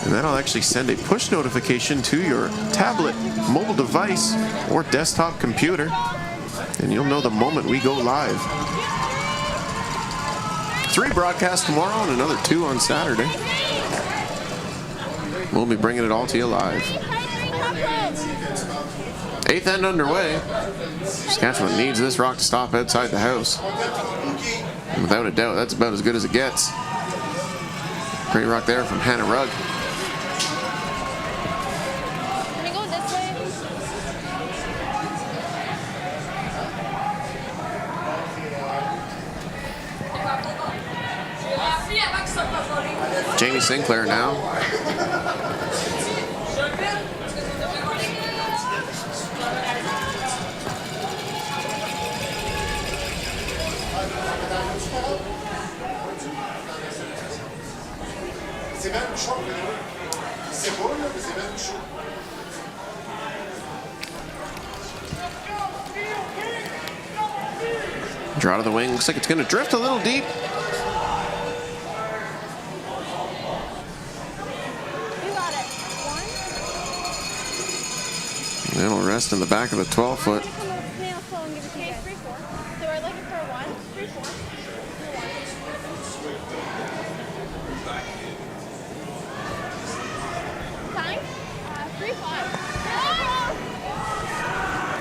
and that'll actually send a push notification to your tablet, mobile device, or desktop computer, and you'll know the moment we go live. 3 broadcasts tomorrow and another 2 on Saturday. We'll be bringing it all to you live. 8th end underway. Saskatchewan needs this rock to stop outside the house. And without a doubt, that's about as good as it gets. Great rock there from Hannah Rugg. Can we go this way? Jamie Sinclair now. Draw to the wing. Looks like it's going to drift a little deep. You got it. 1. It'll rest in the back of the 12-foot. So we're looking for 1. 3, 4. Time? 3, 5.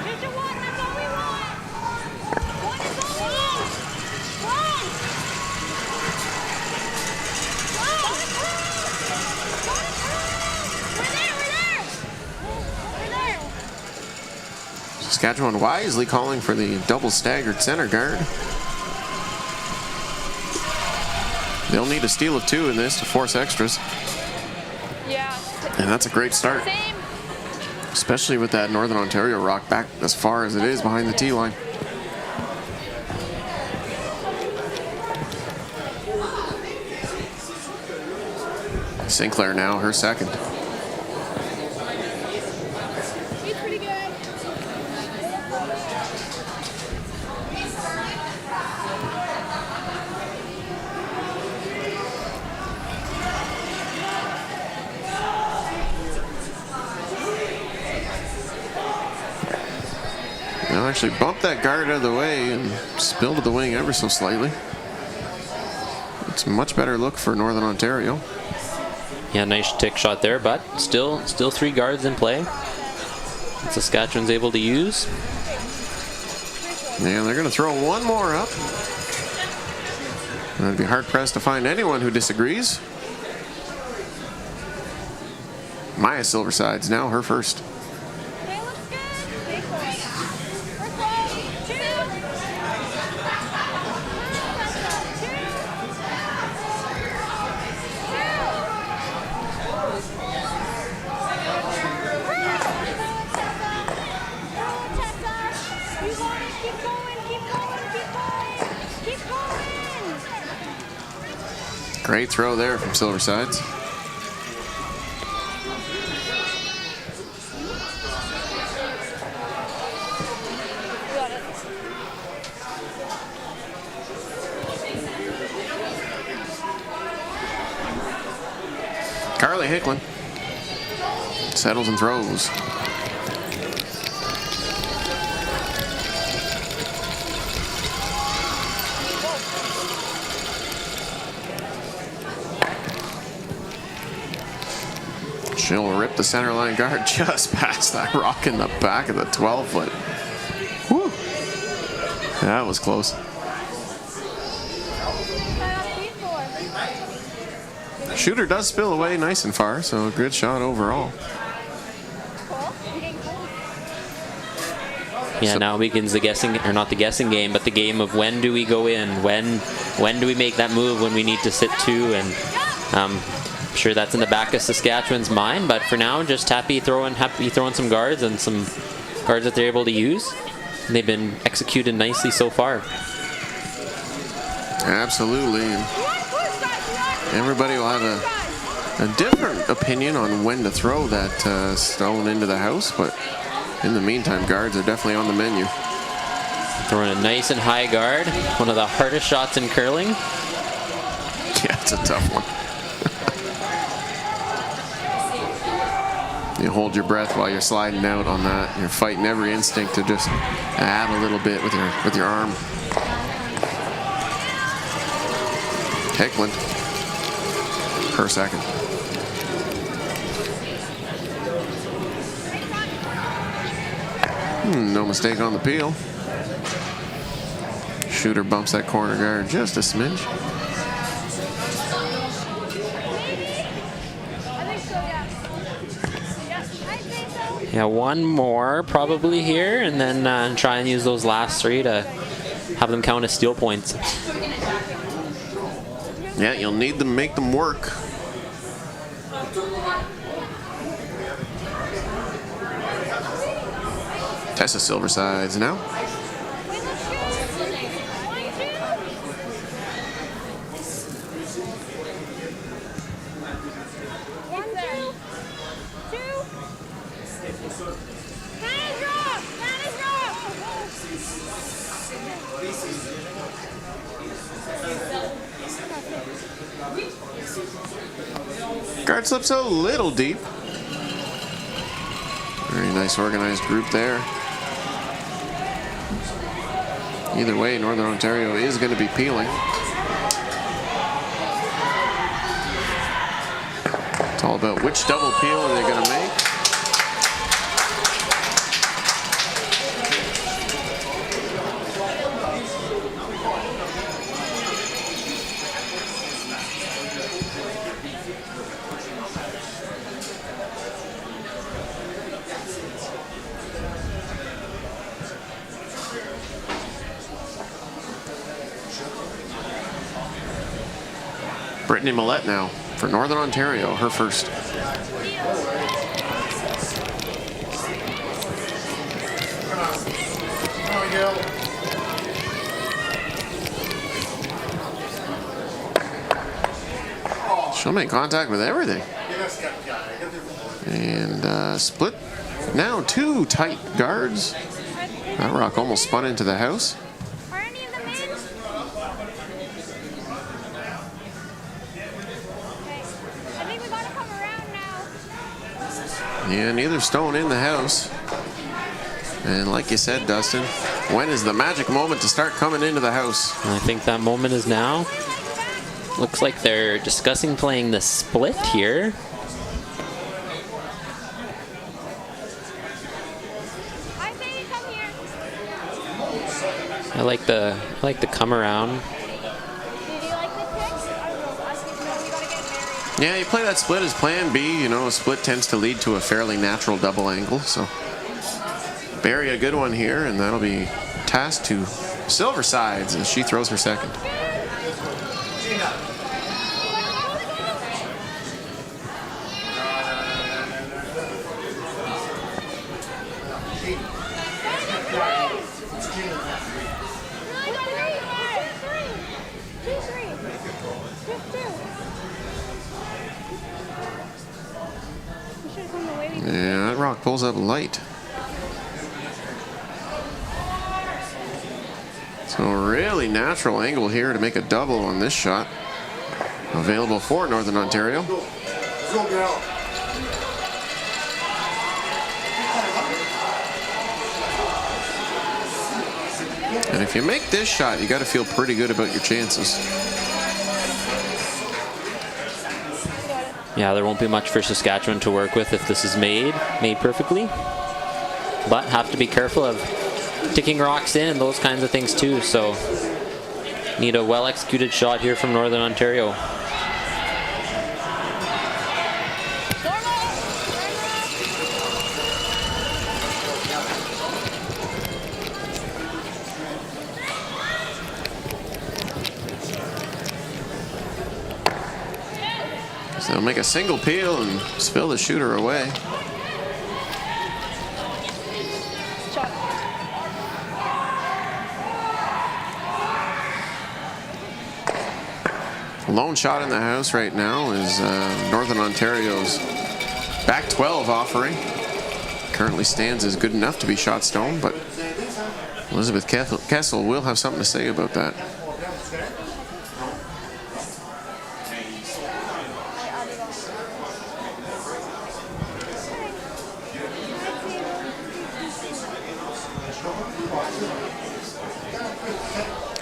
Just a 1. That's all we want. 1 is all we need. 1. We're there. Saskatchewan wisely calling for the double staggered center guard. They'll need a steal of 2 in this to force extras. Yeah. And that's a great start, Same. especially with that Northern Ontario rock back as far as it is behind the tee line. Sinclair now, her second. He's pretty good. They'll actually bump that guard out of the way and spill to the wing ever so slightly. It's a much better look for Northern Ontario. Yeah, nice tick shot there, but still 3 guards in play. Saskatchewan's able to use. And they're going to throw one more up. And I'd be hard-pressed to find anyone who disagrees. Maya Silverside's now her first. Okay, looks good. Big boy. We're close. 2. Great throw there from Silversides. Carly Hicklin settles and throws. She'll rip the center line guard just past that rock in the back of the 12-foot. Whew. That was close. Shooter does spill away nice and far, so a good shot overall. Yeah, now begins the guessing, or not the guessing game, but the game of when do we go in? When do we make that move when we need to sit two? And I'm sure that's in the back of Saskatchewan's mind, but for now, just happy throwing some guards and some guards that they're able to use. They've been executed nicely so far. Absolutely. And everybody will have a different opinion on when to throw that stone into the house, but in the meantime, guards are definitely on the menu. Throwing a nice and high guard. One of the hardest shots in curling. Yeah, it's a tough one. You hold your breath while you're sliding out on that. You're fighting every instinct to just add a little bit with your arm. Heckland per second. No mistake on the peel. Shooter bumps that corner guard just a smidge. Yeah, one more probably here, and then try and use those last three to have them count as steal points. Yeah, you'll need to make them work. Tessa Silversides now. Guard slips a little deep. Very nice organized group there. Either way, Northern Ontario is going to be peeling. It's all about which double peel are they going to make. Brittany Millette now for Northern Ontario, her first. She'll make contact with everything. And split now two tight guards. That rock almost spun into the house. Yeah, neither stone in the house. And like you said, Dustin, when is the magic moment to start coming into the house? I think that moment is now. Looks like they're discussing playing the split here. I like the come around. Yeah, you play that split as plan B. You know, a split tends to lead to a fairly natural double angle. So bury a good one here, and that'll be tasked to Silversides as she throws her second. Yeah, that rock pulls up light. So a really natural angle here to make a double on this shot. Available for Northern Ontario. And if you make this shot, you got to feel pretty good about your chances. Yeah, there won't be much for Saskatchewan to work with if this is made perfectly. But have to be careful of ticking rocks in and those kinds of things too. So need a well-executed shot here from Northern Ontario. So they'll make a single peel and spill the shooter away. Lone shot in the house right now is Northern Ontario's back 12 offering. Currently stands as good enough to be shot stone, but Elizabeth Kessel will have something to say about that.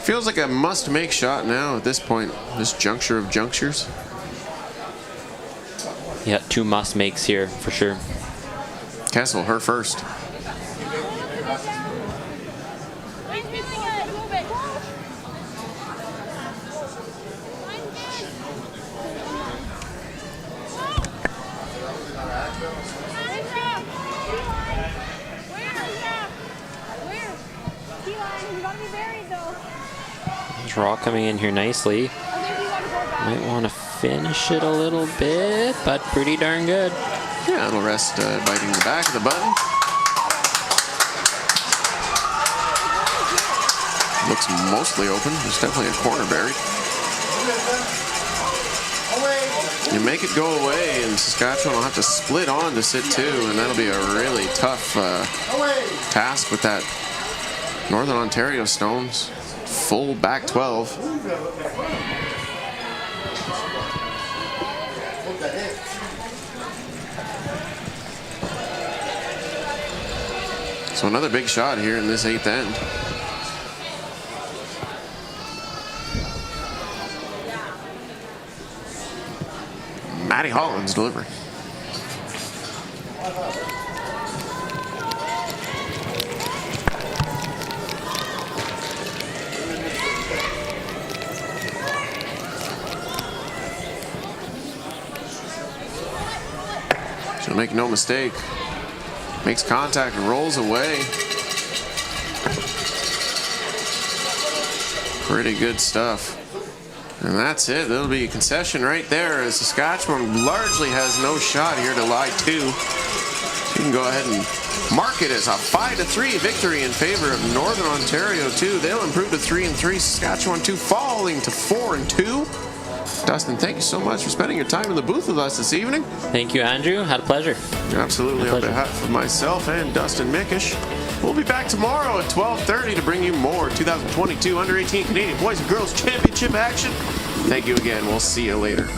Feels like a must-make shot now at this point, this juncture of junctures. Yeah, 2 must-makes here for sure. Kessel, her first. Draw coming in here nicely. Might want to finish it a little bit, but pretty darn good. Yeah, it'll rest biting the back of the button. Looks mostly open. There's definitely a corner buried. You make it go away, and Saskatchewan will have to split on to sit 2, and that'll be a really tough task with that Northern Ontario Stones. Full back 12. So another big shot here in this 8th end. Maddie Holland's delivery. So make no mistake, makes contact and rolls away. Pretty good stuff. And that's it. That'll be a concession right there, as Saskatchewan largely has no shot here to lie 2. So you can go ahead and mark it as a 5-3 victory in favor of Northern Ontario 2. They'll improve to 3-3. Saskatchewan 2 falling to 4-2. Dustin, thank you so much for spending your time in the booth with us this evening. Thank you, Andrew. Had a pleasure. Absolutely. On behalf of myself and Dustin Mickish, we'll be back tomorrow at 12:30 to bring you more 2022 Under-18 Canadian Boys and Girls Championship action. Thank you again. We'll see you later.